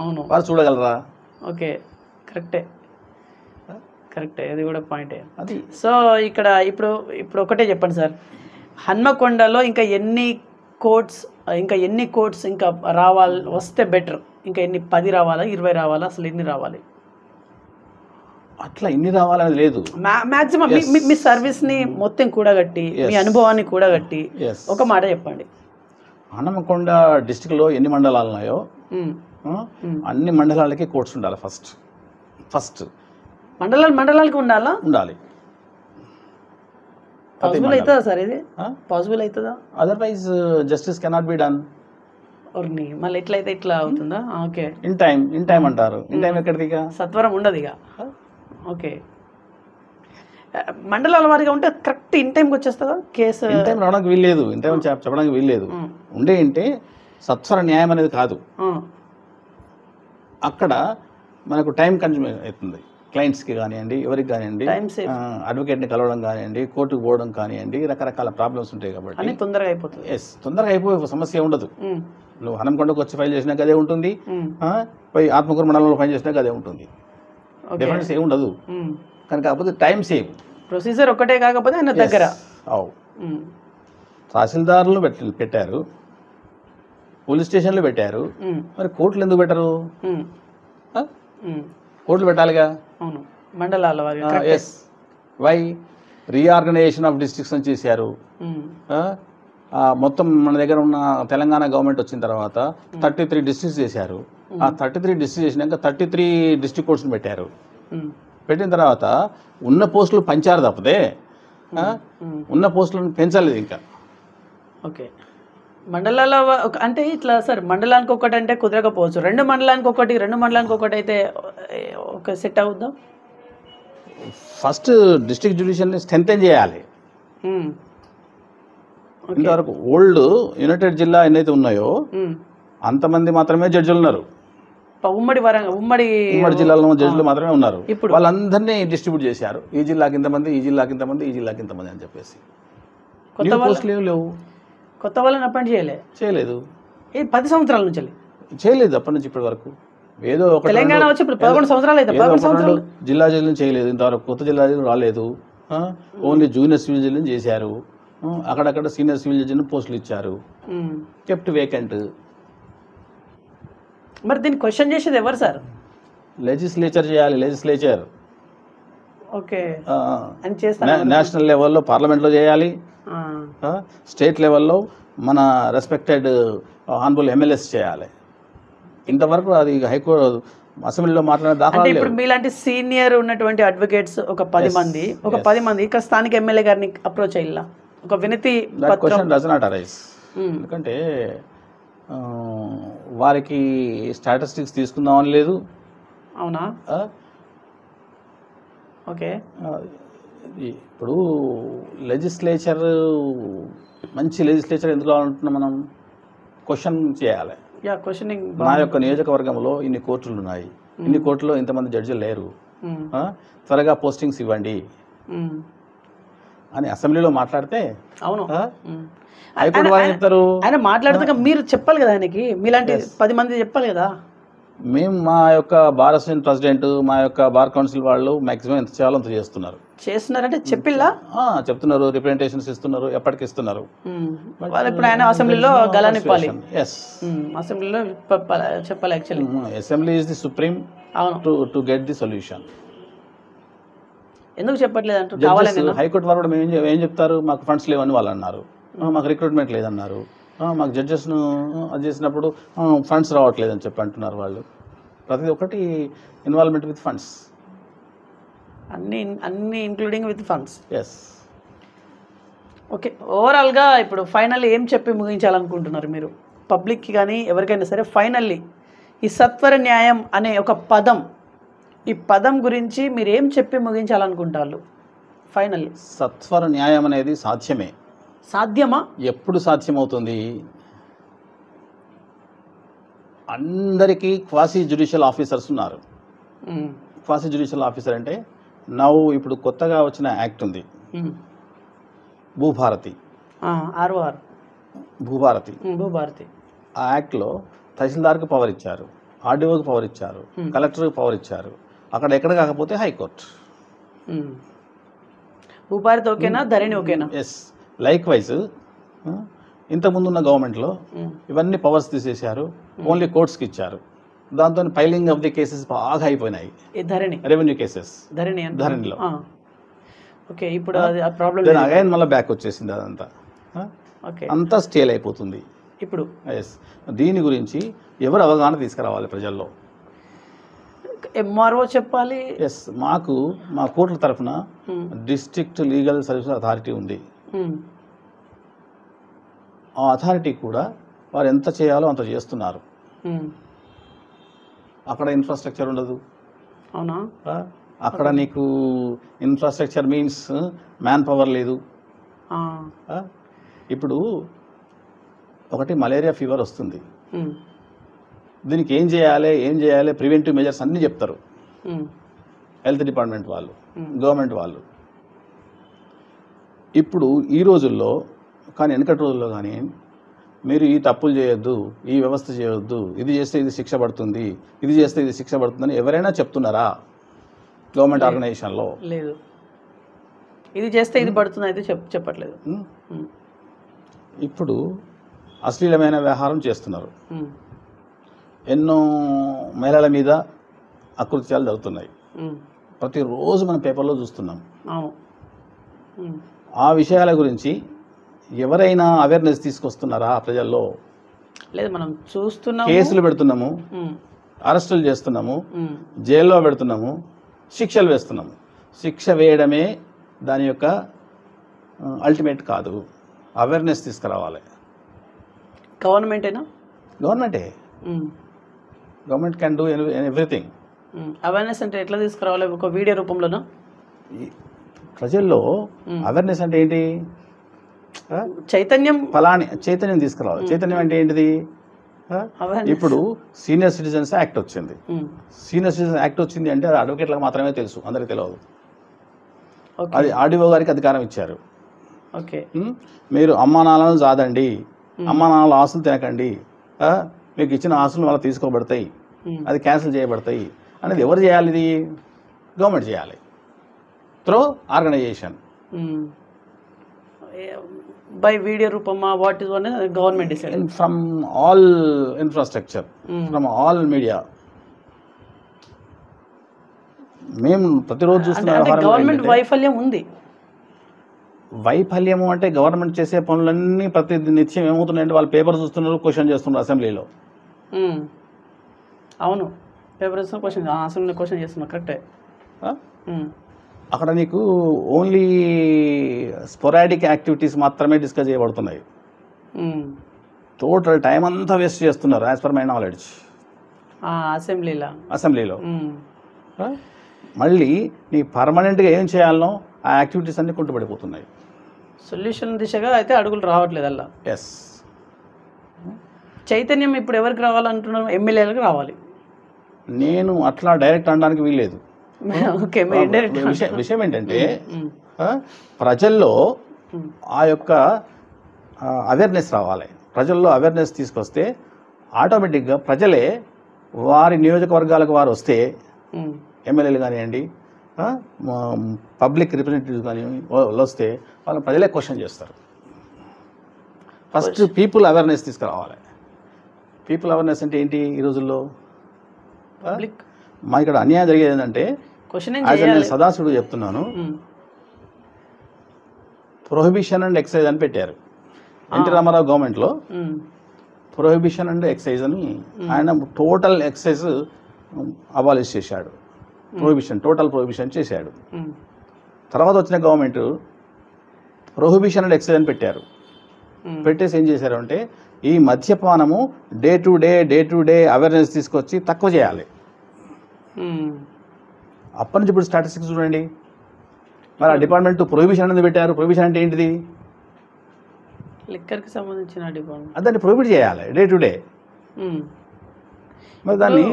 అవును, వారు చూడగలరా? ఓకే, కరెక్టే, అది కూడా పాయింటే. అది సో ఇక్కడ ఇప్పుడు ఒకటే చెప్పండి సార్, హన్మకొండలో ఇంకా ఎన్ని కోర్ట్స్ ఇంకా వస్తే బెటర్? ఇంకా ఎన్ని? 10 రావాలా, 20 రావాలా? అసలు ఎన్ని రావాలి? అట్లా ఎన్ని రావాలని లేదు. మాక్సిమం మీ సర్వీస్ ని మొత్తం కూడగట్టి, మీ అనుభవాన్ని కూడగట్టి ఒక మాట చెప్పండి. హన్మకొండ డిస్టిక్ లో ఎన్ని మండలాలు ఉన్నాయో అన్ని మండలాలకి కోర్ట్స్ ఉండాలి. ఫస్ట్ మండలాలకి ఉండాలి. పాసిబుల్ అవుతుందా సార్? ఇది పాసిబుల్ అవుతుందా? Otherwise justice cannot be done. మళ్ళీ ఎట్లయితే ఇట్లా అవుతుందా? ఓకే, ఇన్ టైం అంటారు. ఇన్ టైం ఎక్కడిది? ఇక సత్వరం ఉండదు ఇక. ఓకే, మండలాల వారిగా ఉంటే కరెక్ట్ ఇన్ టైంకి వచ్చేస్తుందా కేసు? ఇన్ టైం రావడానికి వీల్లేదు, ఇన్ టైం చెప్పడానికి వీల్లేదు. ఉంటే సత్వర న్యాయం అనేది కాదు. అక్కడ మనకు టైం కన్జ్యూమ్ అవుతుంది. క్లయింట్స్కి కానివ్వండి, ఎవరికి కానివ్వండి, అడ్వకేట్ని కలవడం కానివ్వండి, కోర్టుకు పోవడం కానివ్వండి, రకరకాల ప్రాబ్లమ్స్ ఉంటాయి. కాబట్టి తొందరగా అయిపోయి సమస్య ఉండదు. నువ్వు హనంకొండకు వచ్చి ఫైల్ చేసినాక అదే ఉంటుంది, పోయి ఆత్మకూరు మండలంలో ఫైల్ చేసినాక అదే ఉంటుంది. డిఫరెన్స్ ఏమి ఉండదు. కానీ కాకపోతే టైం సేవ్. ప్రొసీజర్ ఒకటే కాకపోతే ఆయన దగ్గర తహసీల్దారులు పెట్టారు, పోలీస్ స్టేషన్లు పెట్టారు, మరి కోర్టులు ఎందుకు పెట్టరు? కోర్టులు పెట్టాలిగా. మండలాల వారి వై రీఆర్గనైజేషన్ ఆఫ్ డిస్ట్రిక్ట్స్ అని చేశారు. మొత్తం మన దగ్గర ఉన్న తెలంగాణ గవర్నమెంట్ వచ్చిన తర్వాత 33 డిస్ట్రిక్ట్స్ చేశారు. ఆ 33 డిస్ట్రిక్ట్ చేసినాక 33 డిస్ట్రిక్ట్ కోర్ట్స్ని పెట్టారు. పెట్టిన తర్వాత ఉన్న పోస్టులు పెంచారు తప్పదే ఉన్న పోస్టులను పెంచలేదు ఇంకా. ఓకే, మండలాల అంటే ఇట్లా సార్, మండలానికి ఒకటి అంటే కుదరకపోవచ్చు, 2 మండలానికి ఒకటి అయితే ఒక సెట్ అవుద్దా? ఫస్ట్ డిస్ట్రిక్ట్ జ్యుడిషియల్ని స్ట్రెంథెన్ చేయాలి. ఇంతవరకు ఓల్డ్ యునైటెడ్ జిల్లా ఎన్నైతే ఉన్నాయో అంతమంది మాత్రమే జడ్జిలు ఉన్నారు. ఉమ్మడి జిల్లాలో జడ్జిలు మాత్రమే ఉన్నారు. ఇప్పుడు వాళ్ళందరినీ డిస్ట్రిబ్యూట్ చేశారు. ఈ జిల్లాకి ఇంతమంది, ఈ జిల్లాకి ఇంతమంది, ఈ జిల్లాకి ఇంతమంది అని చెప్పేసి. లేవు, కొత్త వాళ్ళని అపాయింట్ చేయలేదు. 10 సంవత్సరాల నుంచి చేయలేదు. అప్పటి నుంచి ఇప్పటి వరకు ఏదో ఒక తెలంగాణ వచ్చి 11 సంవత్సరాలు అయితే 11 సంవత్సరాలు జిల్లా జడ్జిని చేయలేదు. ఇంతవరకు కొత్త జిల్లా జడ్జిలు రాలేదు. ఓన్లీ జూనియర్ సివిల్ జడ్జిని చేశారు. అక్కడక్కడ సీనియర్ సివిల్ జడ్జిని పోస్టులు ఇచ్చారు. Kept vacant. మరి దీన్ని క్వశ్చన్ చేసేది ఎవరు సార్? లెజిస్లేచర్ చేయాలి. లెజిస్లేచర్ ఓకే, నేషనల్ లెవెల్లో పార్లమెంట్లో చేయాలి. స్టేట్ లెవెల్లో మన రెస్పెక్టెడ్ ఆనరబుల్ ఎమ్మెల్యేస్ చేయాలి. ఇంతవరకు అది హైకోర్టు అసెంబ్లీలో మాట్లాడే అంటే దాఖలాలు ఇప్పుడు లేవు. మీలాంటి సీనియర్ ఉన్నటువంటి అడ్వకేట్స్ ఒక 10 మంది ఇక్కడ స్థానిక ఎమ్మెల్యే గారిని అప్రోచ్ అయ్యిల్లా ఒక వినతి దట్ పత్రం. Question does not arise. మ్మ్. ఎందుకంటే వారికి స్టాటిస్టిక్స్ తీసుకుందామని లేదు. అవునా? ఓకే. ఇప్పుడు లెజిస్లేచర్ మంచి లెజిస్లేచర్ ఎందుకు కావాలంటున్నాం మనం? క్వశ్చన్ చేయాలి. Yeah, questioning. నా యొక్క నియోజకవర్గంలో ఇన్ని కోర్టులు ఉన్నాయి, ఇన్ని కోర్టులో ఇంతమంది జడ్జిలు లేరు, త్వరగా పోస్టింగ్స్ ఇవ్వండి అని అసెంబ్లీలో మాట్లాడితే అవును. హైకోర్టు వాళ్ళు చెప్తారు. ఆయన మాట్లాడితే మీరు చెప్పాలి కదా ఆయనకి, మీలాంటి 10 మంది చెప్పాలి కదా. మేము మా యొక్క బార్ అసోసియేషన్ ప్రెసిడెంట్, మా యొక్క బార్ కౌన్సిల్ వాళ్ళు మ్యాక్సిమం ఎంత చేయాలో అంత చేస్తున్నారంటే చెప్పిల్లా చెప్తున్నారు, రిప్రజెంటేషన్స్ ఇస్తున్నారు, ఎప్పటికి ఇస్తున్నారు. వాళ్ళు ఇప్పుడు ఆయన అసెంబ్లీలో గలానిప్పాలి, ఎస్ అసెంబ్లీలో చెప్పాలి. Actually assembly is the supreme to get the solution. ఎందుకు చెప్పట్లేదు అంటూ కావాలని. హైకోర్టు వాళ్ళు కూడా మేము ఏం చెప్తారు, మాకు ఫండ్స్ లేవని వాళ్ళు అన్నారు, మాకు రిక్రూట్మెంట్ లేదన్నారు, మాకు జడ్జెస్ను అది చేసినప్పుడు ఫండ్స్ రావట్లేదు అని చెప్పి అంటున్నారు వాళ్ళు. ప్రతి ఒక్కటి ఇన్వాల్వ్మెంట్ విత్ ఫండ్స్, అన్ని including with funds. Yes. Okay, ఓవరాల్గా ఇప్పుడు ఫైనల్లీ ఏం చెప్పి ముగించాలనుకుంటున్నారు మీరు పబ్లిక్కి కానీ ఎవరికైనా సరే? ఫైనల్లీ ఈ సత్వర న్యాయం అనే ఒక పదం, ఈ పదం గురించి మీరు ఏం చెప్పి ముగించాలనుకుంటారు ఫైనల్లీ? సత్వర న్యాయం అనేది సాధ్యమే. సాధ్యమా? ఎప్పుడు సాధ్యమవుతుంది? అందరికీ క్వాసీ జ్యుడిషియల్ ఆఫీసర్స్ ఉన్నారు. క్వాసీ జ్యుడిషియల్ ఆఫీసర్ అంటే ఇప్పుడు కొత్తగా వచ్చిన యాక్ట్ ఉంది, భూభారతి. భూభారతి ఆ యాక్ట్లో తహసీల్దార్కి పవర్ ఇచ్చారు, ఆర్డీఓకి పవర్ ఇచ్చారు, కలెక్టర్కి పవర్ ఇచ్చారు. అక్కడ ఎక్కడ కాకపోతే హైకోర్టు. భూభారతి ఓకేనా, ధరణి ఓకేనా? ఎస్. లైక్ వైజ్ ఇంతకుముందు ఉన్న గవర్నమెంట్లో ఇవన్నీ పవర్స్ తీసేశారు, ఓన్లీ కోర్ట్స్కి ఇచ్చారు. దాంతో ఫైలింగ్ ఆఫ్ ది కేసెస్ బాగా అయిపోయినాయి, రెవెన్యూ కేసెస్ ధరణిలో. ఓకే, ఇప్పుడు ప్రాబ్లం అగైన్ మళ్ళీ బ్యాక్ వచ్చేసింది, అదంతా అంతా స్టేల్ అయిపోతుంది ఇప్పుడు. ఎస్. దీని గురించి ఎవరు అవగాహన తీసుకురావాలి ప్రజల్లో? ఎంఆర్ఓ చెప్పాలి. ఎస్. మా కోర్టుల తరఫున డిస్ట్రిక్ట్ లీగల్ సర్వీసెస్ అథారిటీ ఉంది. ఆ అథారిటీ కూడా వారు ఎంత చేయాలో అంత చేస్తున్నారు. అక్కడ ఇన్ఫ్రాస్ట్రక్చర్ ఉండదు. అవునా? అక్కడ నీకు ఇన్ఫ్రాస్ట్రక్చర్ మీన్స్ మ్యాన్ పవర్ లేదు. ఇప్పుడు ఒకటి మలేరియా ఫీవర్ వస్తుంది, దీనికి ఏం చేయాలి ప్రివెంటివ్ మెజర్స్ అన్నీ చెప్తారు హెల్త్ డిపార్ట్మెంట్ వాళ్ళు, గవర్నమెంట్ వాళ్ళు. ఇప్పుడు ఈ రోజుల్లో కానీ వెనకటి రోజుల్లో కానీ మీరు ఈ తప్పులు చేయొద్దు, ఈ వ్యవస్థ చేయొద్దు, ఇది చేస్తే ఇది శిక్ష పడుతుంది, ఇది చేస్తే ఇది శిక్ష పడుతుందని ఎవరైనా చెప్తున్నారా గవర్నమెంట్ ఆర్గనైజేషన్లో? లేదు. ఇది చేస్తే ఇది పడుతుంది అయితే చెప్పట్లేదు. ఇప్పుడు అశ్లీలమైన వ్యవహారం చేస్తున్నారు, ఎన్నో మహిళల మీద అకృత్యాలు జరుగుతున్నాయి, ప్రతిరోజు మనం పేపర్లో చూస్తున్నాం. ఆ విషయాల గురించి ఎవరైనా అవేర్నెస్ తీసుకొస్తున్నారా ప్రజల్లో? లేదు, మనం చూస్తున్నాము, కేసులు పెడుతున్నాము, అరెస్టులు చేస్తున్నాము, జైల్లో పెడుతున్నాము, శిక్షలు వేస్తున్నాము. శిక్ష వేయడమే దాని యొక్క అల్టిమేట్ కాదు, అవేర్నెస్ తీసుకురావాలి. గవర్నమెంటే government can do everything. Awareness అంటే ఎట్లా తీసుకురావాలి? ఒక వీడియో రూపంలోనా? ప్రజల్లో అవేర్నెస్ అంటే ఏంటి? చైతన్యం తీసుకురావాలి. చైతన్యం అంటే ఏంటిది? ఇప్పుడు సీనియర్ సిటిజన్స్ యాక్ట్ వచ్చింది. సీనియర్ సిటిజన్స్ యాక్ట్ వచ్చింది అంటే అది అడ్వకేట్లకు మాత్రమే తెలుసు, అందరికి తెలియదు. అది ఆర్డీఓ గారికి అధికారం ఇచ్చారు. మీరు అమ్మా నాన్నలను జాదండి, అమ్మా నాన్నల ఆస్తులు తినకండి, మీకు ఇచ్చిన ఆస్తులు మళ్ళీ తీసుకోబడతాయి, అది క్యాన్సిల్ చేయబడతాయి అనేది ఎవరు చేయాలి? ఇది గవర్నమెంట్ చేయాలి త్రూ ఆర్గనైజేషన్. బై వీడియో రూపమా? What is one government decide from all infrastructure, from all media. మేము ప్రతిరోజు చూస్తున్న గవర్నమెంట్ వైఫల్యం ఉంది. వైఫల్యము అంటే గవర్నమెంట్ చేసే పనులన్నీ ప్రతి నిత్యం ఏమవుతున్నాయంటే వాళ్ళు పేపర్ చూస్తున్నారు, క్వశ్చన్ చేస్తున్నారు అసెంబ్లీలో. అవును, పేపర్ ఇస్తున్నా క్వశ్చన్ ఆన్సర్ క్వశ్చన్ చేస్తున్నా కరెక్టే. అక్కడ నీకు ఓన్లీ స్పొరాడిక్ యాక్టివిటీస్ మాత్రమే డిస్కస్ చేయబడుతున్నాయి. టోటల్ టైం అంతా వేస్ట్ చేస్తున్నారు యాజ్ పర్ మై నాలెడ్జ్ అసెంబ్లీలో. మళ్ళీ నీ పర్మనెంట్గా ఏం చేయాలనో ఆ యాక్టివిటీస్ అన్నీ కుంటుపడిపోతున్నాయి. సొల్యూషన్ దిశగా అయితే అడుగులు రావట్లేదు అలా. ఎస్. చైతన్యం ఇప్పుడు ఎవరికి రావాలంటున్నారు? ఎమ్మెల్యేలకు రావాలి. నేను అట్లా డైరెక్ట్ అనడానికి వీల్లేదు. ఓకే, విషయం ఏంటంటే ప్రజల్లో ఆ యొక్క అవేర్నెస్ రావాలి. ప్రజల్లో అవేర్నెస్ తీసుకొస్తే ఆటోమేటిక్గా ప్రజలే వారి నియోజకవర్గాలకు వారు వస్తే ఎమ్మెల్యేలు కానివ్వండి, పబ్లిక్ రిప్రజెంటేటివ్స్ కానీ వస్తే వాళ్ళని ప్రజలే క్వశ్చన్ చేస్తారు. ఫస్ట్ పీపుల్ అవేర్నెస్ తీసుకురావాలి. పీపుల్ అవేర్నెస్ అంటే ఏంటి ఈ రోజుల్లో? మా ఇక్కడ అన్యాయం జరిగేది ఏంటంటే, నేను సదాశివుడు చెప్తున్నాను, ప్రొహిబిషన్ అండ్ ఎక్సైజ్ అని పెట్టారు. ఎన్టీ రామారావు గవర్నమెంట్లో ప్రొహిబిషన్ అండ్ ఎక్సైజ్ అని ఆయన టోటల్ ఎక్సైజ్ అబాలిష్ చేశాడు. టోటల్ ప్రొహిబిషన్ చేశాడు. తర్వాత వచ్చిన గవర్నమెంట్ ప్రొహిబిషన్ అండ్ ఎక్సైజ్ అని పెట్టారు. పెట్టేసి ఏం చేశారు అంటే, ఈ మద్యపానము డే టు డే అవేర్నెస్ తీసుకొచ్చి తక్కువ చేయాలి. అప్పటి నుంచి ఇప్పుడు స్టాటిస్టిక్స్ చూడండి. మరి ఆ డిపార్ట్మెంట్ ప్రొహిబిషన్ అనేది పెట్టారు. ప్రొహిబిషన్ అంటే ఏంటిది? లిక్కర్కి సంబంధించిన డిపార్ట్మెంట్. దాన్ని ప్రొహిబిట్ చేయాలి డే టు డే. మరి దాన్ని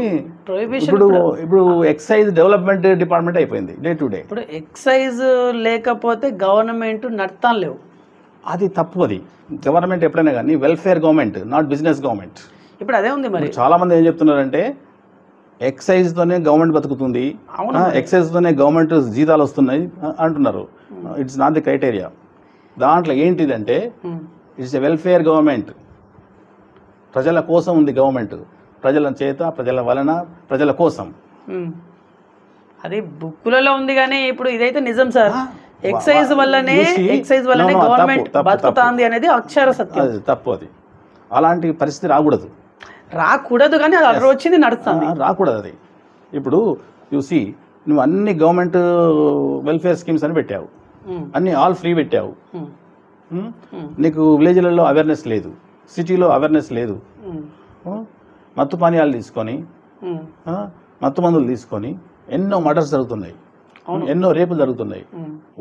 ఇప్పుడు ఎక్సైజ్ డెవలప్మెంట్ డిపార్ట్మెంట్ అయిపోయింది డే టు డే. ఇప్పుడు ఎక్సైజ్ లేకపోతే గవర్నమెంట్ నడతాం లేవు. అది తప్పు. అది గవర్నమెంట్ ఎప్పుడైనా కానీ welfare government, not business government. ఇప్పుడు అదే ఉంది. మరి చాలా మంది ఏం చెప్తున్నారంటే, ఎక్సైజ్తోనే గవర్నమెంట్ బతుకుతుంది, ఎక్సైజ్తోనే గవర్నమెంట్ జీతాలు వస్తున్నాయి అంటున్నారు. It's not the criteria. దాంట్లో ఏంటిదంటే, ఇట్స్ ఎ వెల్ఫేర్ గవర్నమెంట్. ప్రజల కోసం ఉంది గవర్నమెంట్. ప్రజల చేత, ప్రజల వలన, ప్రజల కోసం. అది బుక్కులలో ఉంది కానీ ఇప్పుడు ఇదైతే నిజం సార్. ఎక్సైజ్ వల్లనే గవర్నమెంట్ బతుకుతాంది అనేది అక్షర సత్యం. తప్పు. అది అలాంటి పరిస్థితి రాకూడదు కానీ అది అలా వచ్చింది, నడుస్తుంది. రాకూడదు అది. ఇప్పుడు చూసి నువ్వు అన్ని గవర్నమెంట్ వెల్ఫేర్ స్కీమ్స్ అని పెట్టావు, అన్ని ఆల్ ఫ్రీ పెట్టావు. నీకు విలేజ్లలో అవేర్నెస్ లేదు, సిటీలో అవేర్నెస్ లేదు. మత్తు పానీయాలు తీసుకొని, మత్తు మందులు తీసుకొని ఎన్నో మర్డర్స్ జరుగుతున్నాయి, ఎన్నో రేపులు జరుగుతున్నాయి.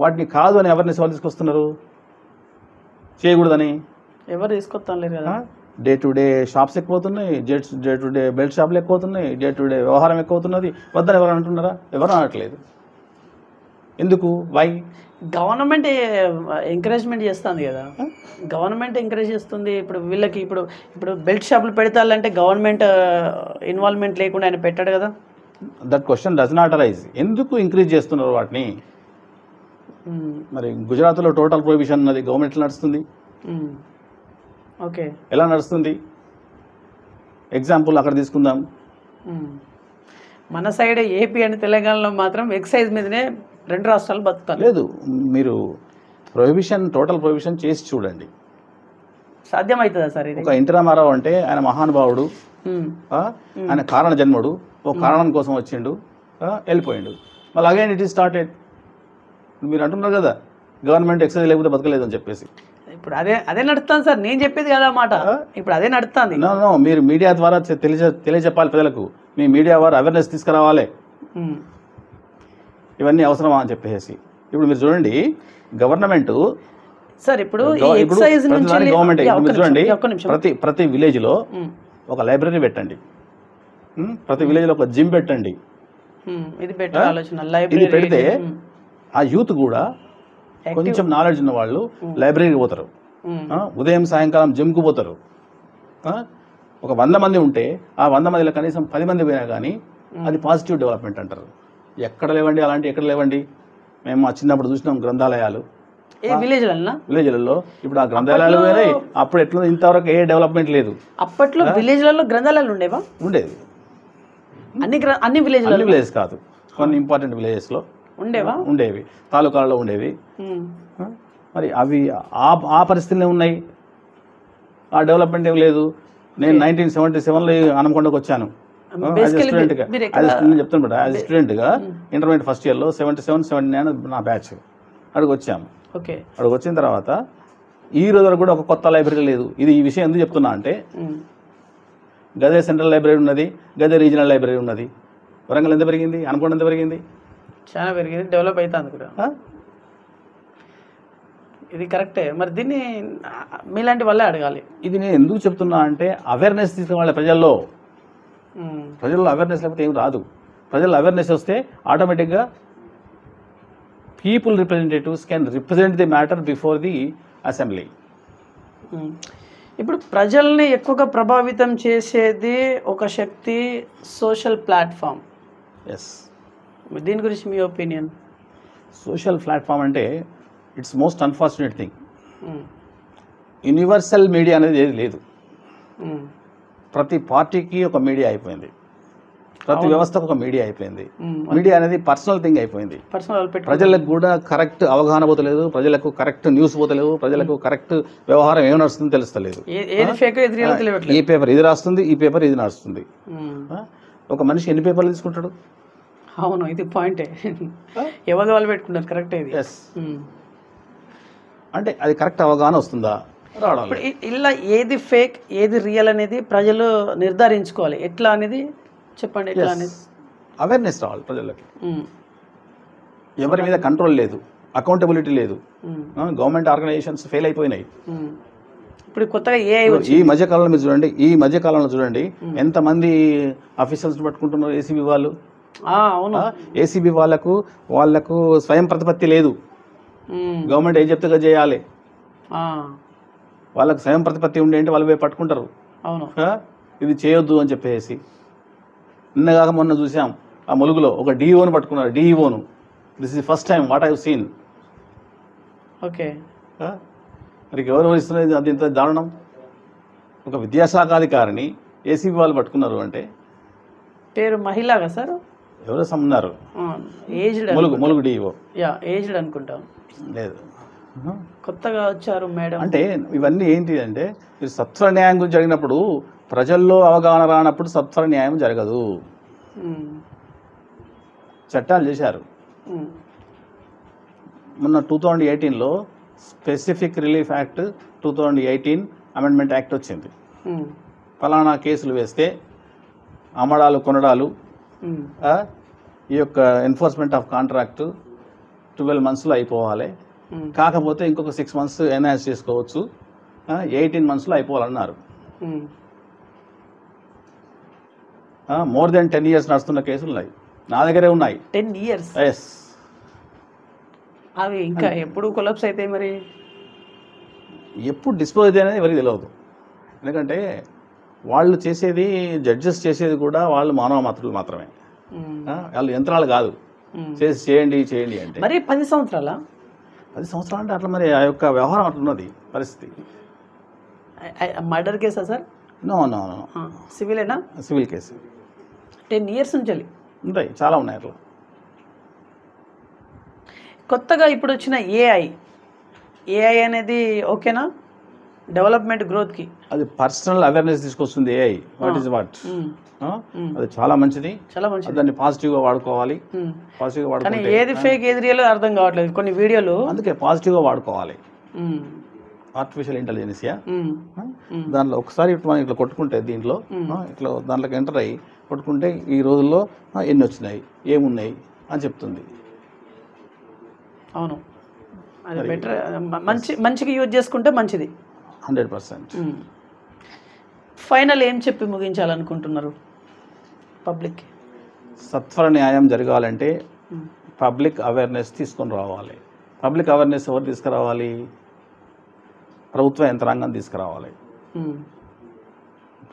వాటిని కాదు అని అవేర్నెస్ ఎవరు తీసుకొస్తున్నారు? చేయకూడదని ఎవరు తీసుకొస్తాను లేదు కదా. డే టు డే షాప్స్ ఎక్కువవుతున్నాయి, డే టు డే బెల్ట్ షాపులు ఎక్కువవుతున్నాయి, డే టు డే వ్యవహారం ఎక్కువవుతున్నది. వద్దని ఎవరు అంటున్నారా? ఎవరు అనట్లేదు. ఎందుకు? వై? గవర్నమెంట్ ఎంకరేజ్మెంట్ చేస్తుంది కదా. గవర్నమెంట్ ఎంకరేజ్ చేస్తుంది. ఇప్పుడు వీళ్ళకి ఇప్పుడు బెల్ట్ షాపులు పెడతాలంటే గవర్నమెంట్ ఇన్వాల్వ్మెంట్ లేకుండా ఆయన పెట్టాడు కదా. That question does not arise. ఎందుకు ఇంక్రీజ్ చేస్తున్నారు వాటిని? మరి గుజరాత్లో టోటల్ ప్రొహిబిషన్ ఉన్నది, గవర్నమెంట్ నడుస్తుంది. ఓకే, ఎలా నడుస్తుంది? ఎగ్జాంపుల్ అక్కడ తీసుకుందాం. మన సైడ్ ఏపీ అండ్ తెలంగాణలో మాత్రం ఎక్సైజ్ మీదనే రెండు రాష్ట్రాలు బతుకుతారు. లేదు, మీరు టోటల్ ప్రొహిబిషన్ చేసి చూడండి. సాధ్యమవుతుందా సార్ ఇది? ఒక ఎన్టీ రామారావు అంటే ఆయన మహానుభావుడు, ఆయన కారణ జన్ముడు. ఒక కారణం కోసం వచ్చిండు, వెళ్ళిపోయిండు. మళ్ళీ అగైన్ ఇట్ ఈస్ స్టార్టెడ్. మీరు అంటున్నారు కదా గవర్నమెంట్ ఎక్సైజ్ లేకపోతే బతకలేదు అని చెప్పేసి. ఇప్పుడు అదే నడుస్తాను సార్, నేను చెప్పేది కదా మాట. ఇప్పుడు అదే నడుస్తుంది. నో, మీరు మీడియా ద్వారా తెలియజెప్పాలి ప్రజలకు. మీ మీడియా వారు అవేర్నెస్ తీసుకురావాలి, ఇవన్నీ అవసరమా అని చెప్పేసి. ఇప్పుడు మీరు చూడండి, గవర్నమెంట్ సార్ ఇప్పుడు గవర్నమెంట్ చూడండి, ప్రతి విలేజ్లో ఒక లైబ్రరీ పెట్టండి, ప్రతి విలేజ్లో ఒక జిమ్ పెట్టండి. ఇది పెడితే ఆ యూత్ కూడా కొంచెం నాలెడ్జ్ ఉన్న వాళ్ళు లైబ్రరీకి పోతారు, ఉదయం సాయంకాలం జిమ్కి పోతారు. ఒక 100 మంది ఉంటే ఆ 100 మందిలో కనీసం 10 మంది పోయినా కానీ అది పాజిటివ్ డెవలప్మెంట్ అంటారు. ఎక్కడ లేవండి అలాంటి, ఎక్కడ లేవండి. మేము మా చిన్నప్పుడు చూసినాం గ్రంథాలయాలు విలేజ్లలో. ఇప్పుడు ఆ గ్రంథాలయాలు వేరే. అప్పుడు ఎట్లా ఇంతవరకు ఏ డెవలప్మెంట్ లేదు. అప్పట్లో విలేజ్లలో గ్రంథాలయాలు ఉండేవా? ఉండేది. అన్ని విలేజ్ కాదు, కొన్ని ఇంపార్టెంట్ విలేజెస్లో ఉండేవి, తాలూకాలలో ఉండేవి. మరి అవి ఆ పరిస్థితులే ఉన్నాయి, ఆ డెవలప్మెంట్ ఏం లేదు. నేను 1977లో హనుమకొండకు వచ్చాను. Basically స్టూడెంట్గా మీరు ఎక్కడ నేను చెప్తాను మేడం, యాజ్ స్టూడెంట్గా ఇంటర్మీడియట్ ఫస్ట్ ఇయర్లో 77, 79 నా బ్యాచ్ అక్కడికి వచ్చాము. ఓకే. అక్కడికి వచ్చిన తర్వాత ఈ రోజు వరకు కూడా ఒక కొత్త లైబ్రరీ లేదు. ఇది ఈ విషయం ఎందుకు చెప్తున్నా అంటే గదే సెంట్రల్ లైబ్రరీ ఉన్నది, గదే రీజనల్ లైబ్రరీ ఉన్నది. వరంగల్ ఎంత పెరిగింది, అనుకోండి ఎంత పెరిగింది, చాలా పెరిగింది, డెవలప్ అవుతుంది కూడా. ఇది కరెక్టే. మరి దీన్ని మీలాంటి వాళ్ళే అడగాలి. ఇది నేను ఎందుకు చెప్తున్నా అంటే అవేర్నెస్ తీసుకురావాలి ప్రజల్లో. ప్రజల్లో అవేర్నెస్ లేకపోతే ఏం రాదు. ప్రజల్లో అవేర్నెస్ వస్తే ఆటోమేటిక్గా people representatives can represent the matter before the assembly. ఇప్పుడు ప్రజల్ని ఎక్కువగా ప్రభావితం చేసేది ఒక శక్తి, సోషల్ ప్లాట్ఫామ్. ఎస్. దీని గురించి మీ ఒపీనియన్? సోషల్ ప్లాట్ఫామ్ అంటే it's most unfortunate thing. Universal media అనేది ఏది లేదు. ప్రతి పార్టీకి ఒక మీడియా అయిపోయింది, ప్రతి వ్యవస్థకు ఒక మీడియా అయిపోయింది. మీడియా అనేది పర్సనల్ థింగ్ అయిపోయింది. ప్రజలకు కూడా కరెక్ట్ అవగాహన పోతలేదు, ప్రజలకు కరెక్ట్ న్యూస్ పోతలేవు, ప్రజలకు కరెక్ట్ వ్యవహారం ఏమి నడుస్తుందో తెలుస్తలేదు. ఈ పేపర్ ఇది రాస్తుంది, ఈ పేపర్ ఇది నడుస్తుంది. ఒక మనిషి ఎన్ని పేపర్లు తీసుకుంటాడు? అవును, ఇది పాయింటే. ఎవరు వాళ్ళు పెట్టుకుంటారు, కరెక్ట్. ఎస్. అంటే అది కరెక్ట్ అవగాహన వస్తుందా? రావడం. ఇలా ఏది ఫేక్ ఏది రియల్ అనేది ప్రజలు నిర్ధారించుకోవాలి. ఎట్లా అనేది చెప్పండి. ఎట్లా అనేది అవేర్నెస్ రావాలి ప్రజలకి. ఎవరి మీద కంట్రోల్ లేదు, అకౌంటబిలిటీ లేదు. గవర్నమెంట్ ఆర్గనైజేషన్స్ ఫెయిల్ అయిపోయినాయి. ఇప్పుడు కొత్తగా ఈ మధ్యకాలంలో మీరు చూడండి, ఈ మధ్యకాలంలో చూడండి ఎంతమంది ఆఫీసర్స్ పట్టుకుంటున్నారు ఏసీబీ వాళ్ళు. అవును, ఏసీబీ వాళ్ళకు స్వయం ప్రతిపత్తి లేదు. గవర్నమెంట్ ఏం చెప్తే చేయాలి. వాళ్ళకు స్వయం ప్రతిపత్తి ఉండే అంటే వాళ్ళు పోయి పట్టుకుంటారు. అవును, ఇది చేయొద్దు అని చెప్పేసి. నిన్నగాక మొన్న చూసాం ఆ ములుగులో ఒక డిఈఓను పట్టుకున్నారు. డిఈఓను, this is first time what I have seen. Okay. మరి ఎవరు ఇస్తున్నది? అది ఇంత దారుణం. ఒక విద్యాశాఖాధికారిని ఏసీబీ వాళ్ళు పట్టుకున్నారు అంటే. పేరు మహిళగా సార్? ఎవరో ఉన్నారు, ములుగు డిఈఓ. ఏజ్డ్ అనుకుంటాం. లేదు, కొత్తగా వచ్చారు మేడం. అంటే ఇవన్నీ ఏంటి అంటే మీరు సత్వర న్యాయం గురించి జరిగినప్పుడు ప్రజల్లో అవగాహన రానప్పుడు సత్వర న్యాయం జరగదు. చట్టాలు చేశారు. మొన్న 2018లో specific relief act 2018 amendment act వచ్చింది. ఫలానా కేసులు వేస్తే అమ్మడాలు కొనడాలు ఈ యొక్క ఎన్ఫోర్స్మెంట్ ఆఫ్ కాంట్రాక్ట్ 12 monthsలో అయిపోవాలి. కాకపోతే ఇంకొక 6 months ఎన్హాన్స్ చేసుకోవచ్చు, 18 monthsలో అయిపోవాలన్నారు. మోర్ దెన్ 10 years నడుస్తున్న కేసులు ఉన్నాయి, నా దగ్గరే ఉన్నాయి. 10 years? ఎస్. అవి ఇంకా ఎప్పుడు కొలాప్స్ అయితే మరి ఎప్పుడు డిస్పోజ్ అయితే అనేది ఎవరికి తెలియదు. ఎందుకంటే వాళ్ళు చేసేది, జడ్జెస్ చేసేది కూడా వాళ్ళు మానవ మాత్రులు మాత్రమే, వాళ్ళు యంత్రాలు కాదు. చేయండి అంటే మరి 10 సంవత్సరాల 10 సంవత్సరాలు అంటే అట్లా మరి ఆ యొక్క వ్యవహారం అట్లున్నది పరిస్థితి. మర్డర్ కేసా సార్? నో, సివిలేనా? Civil case. 10 years నుంచి ఉంటాయి, చాలా ఉన్నాయి అట్లా. కొత్తగా ఇప్పుడు వచ్చిన ఏఐ అనేది ఓకేనా డెవలప్మెంట్ గ్రోత్కి? అది పర్సనల్ అవేర్నెస్ తీసుకొస్తుంది ఏఐ. వాట్ ఈస్ వాట్, అది చాలా మంచిది, చాలా మంచిది. దాన్ని పాజిటివ్గా వాడుకోవాలి. పాజిటివ్గా వాడుకోవాలి. ఏది ఫేక్ ఏది రియల్ అర్థం కావట్లేదు కొన్ని వీడియోలు. అందుకే పాజిటివ్గా వాడుకోవాలి. ఆర్టిఫిషియల్ ఇంటెలిజెన్సియా, దాంట్లో ఒకసారి మనం ఇట్లా కొట్టుకుంటే దీంట్లో ఇట్లా దాంట్లోకి ఎంటర్ అయ్యి కొట్టుకుంటే ఈ రోజుల్లో ఎన్ని వచ్చినాయి, ఏమున్నాయి అని చెప్తుంది. అవును, అది బెటర్. మంచిగా యూజ్ చేసుకుంటే మంచిది. 100%. ఫైనల్ ఏం చెప్పి ముగించాలనుకుంటున్నారు పబ్లిక్? సత్వర న్యాయం జరగాలంటే పబ్లిక్ అవేర్నెస్ తీసుకొని రావాలి. పబ్లిక్ అవేర్నెస్ ఎవరు తీసుకురావాలి? ప్రభుత్వ యంత్రాంగం తీసుకురావాలి.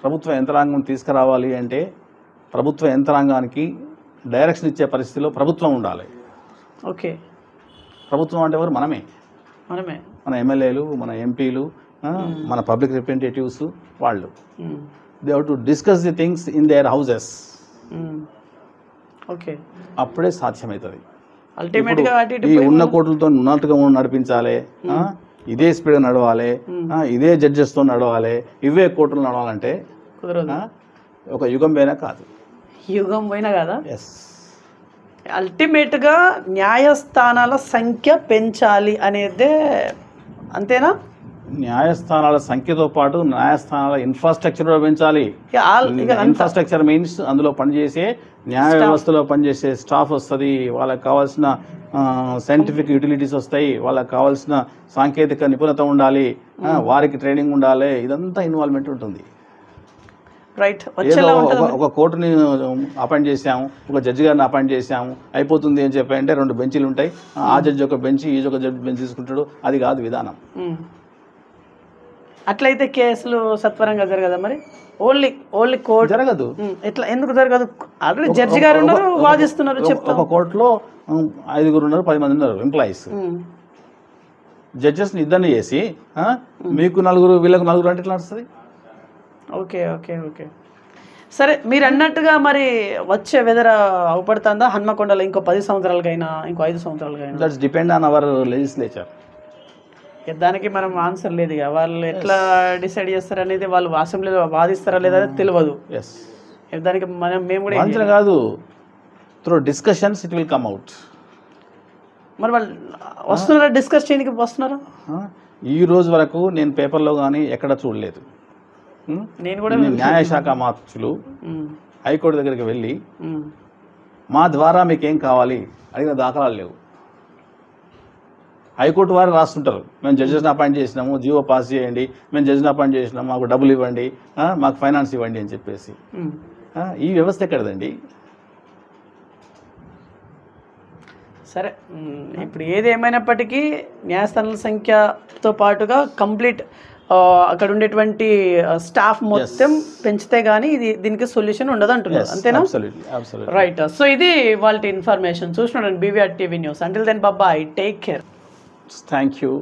ప్రభుత్వ యంత్రాంగం తీసుకురావాలి అంటే ప్రభుత్వ యంత్రాంగానికి డైరెక్షన్ ఇచ్చే పరిస్థితిలో ప్రభుత్వం ఉండాలి. ఓకే. ప్రభుత్వం అంటే ఎవరు? మనమే. మన ఎమ్మెల్యేలు, మన ఎంపీలు, మన పబ్లిక్ రిప్రజెంటేటివ్స్ వాళ్ళు. They have to discuss the things in there houses. Okay, అప్పుడే సాధ్యమవుతుంది. అల్టిమేట్గా ఈ ఉన్న కోట్లతో ఉన్నట్టుగా నడిపించాలి, ఇదే స్పీడ్ నడవాలి, ఇదే జడ్జెస్తో నడవాలి, ఇవే కోర్టులు నడవాలంటే ఒక యుగం పైన కాదు. యుగం పోయినా కదా ఎస్. అల్టిమేట్గా న్యాయస్థానాల సంఖ్య పెంచాలి అనేదే, అంతేనా? న్యాయస్థానాల సంఖ్యతో పాటు న్యాయస్థానాల ఇన్ఫ్రాస్ట్రక్చర్ కూడా పెంచాలి. ఇన్ఫ్రాస్ట్రక్చర్ మీన్స్ అందులో పనిచేసే న్యాయ వ్యవస్థలో పనిచేసే స్టాఫ్ వస్తుంది, వాళ్ళకి కావాల్సిన సైంటిఫిక్ యూటిలిటీస్ వస్తాయి, వాళ్ళకి కావాల్సిన సాంకేతిక నిపుణత ఉండాలి, వారికి ట్రైనింగ్ ఉండాలి, ఇదంతా ఇన్వాల్వ్మెంట్ ఉంటుంది. రైట్. ఏదో ఒక కోర్టుని అపాయింట్ చేసాము, ఒక జడ్జి గారిని అపాయింట్ చేసాము, అయిపోతుంది అని చెప్పి అంటే 2 బెంచీలు ఉంటాయి, ఆ జడ్జి ఒక బెంచ్, ఈ ఒక జడ్జి బెంచ్ తీసుకుంటాడు, అది కాదు విధానం. అట్లయితే కేసులు సత్వరంగా జరగదా మరి? ఓన్లీ కోర్టు జరగదు. ఎట్లా, ఎందుకు జరగదు? ఆల్రెడీ జడ్జి గారు ఉన్నారు, వాదిస్తున్నారు, చెప్తాం. ఒక కోర్టులో 5 ఉన్నారు, 10 మంది ఉన్నారు ఎంప్లాయీస్. జడ్జెస్ని ఇద్దరిని చేసి మీకు 4 వీళ్ళకు 4 అంటే ఎట్లా నడుస్తుంది? ఓకే ఓకే ఓకే సరే, మీరు అన్నట్టుగా మరి వచ్చే వెదర్ అవపడుతుందా హన్మకొండలో? ఇంకో 10 సంవత్సరాలకైనా, ఇంకో 5 సంవత్సరాలకైనా? That's depend on our legislature. దానికి మనం ఆన్సర్ లేదు ఇక. వాళ్ళు ఎట్లా డిసైడ్ చేస్తారు అనేది, వాళ్ళు అసెంబ్లీలో వాదిస్తారా లేదా తెలియదు. దానికి మేము కూడా కాదు, through discussions it will come out. మరి వాళ్ళు వస్తున్నారా, డిస్కస్ చేయడానికి వస్తున్నారా? ఈ రోజు వరకు నేను పేపర్లో కానీ ఎక్కడ చూడలేదు. నేను కూడా న్యాయశాఖ మార్చులు హైకోర్టు దగ్గరికి వెళ్ళి మా ద్వారా మీకేం కావాలి అడిగిన దాఖలాలు లేవు. హైకోర్టు వారు రాస్తుంటారు, మేము జడ్జెస్ని అపాయింట్ చేసినాము, జీవో పాస్ చేయండి, మేము జడ్జిని అపాయింట్ చేసినాము, మాకు డబ్బులు ఇవ్వండి, మాకు ఫైనాన్స్ ఇవ్వండి అని చెప్పేసి. ఈ వ్యవస్థ ఎక్కడదండి? సరే, ఇప్పుడు ఏది ఏమైనప్పటికీ న్యాయస్థానాల సంఖ్యతో పాటుగా కంప్లీట్ అక్కడ ఉండేటువంటి స్టాఫ్ మొత్తం పెంచితే గానీ దీనికి సొల్యూషన్ ఉండదు అంటున్నారు, అంతేనా? రైట్. సో ఇది వాళ్ళ ఇన్ఫర్మేషన్. చూస్తున్నాను BVR TV news. Until then bye, take care. Thank you,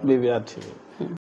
BVR TV.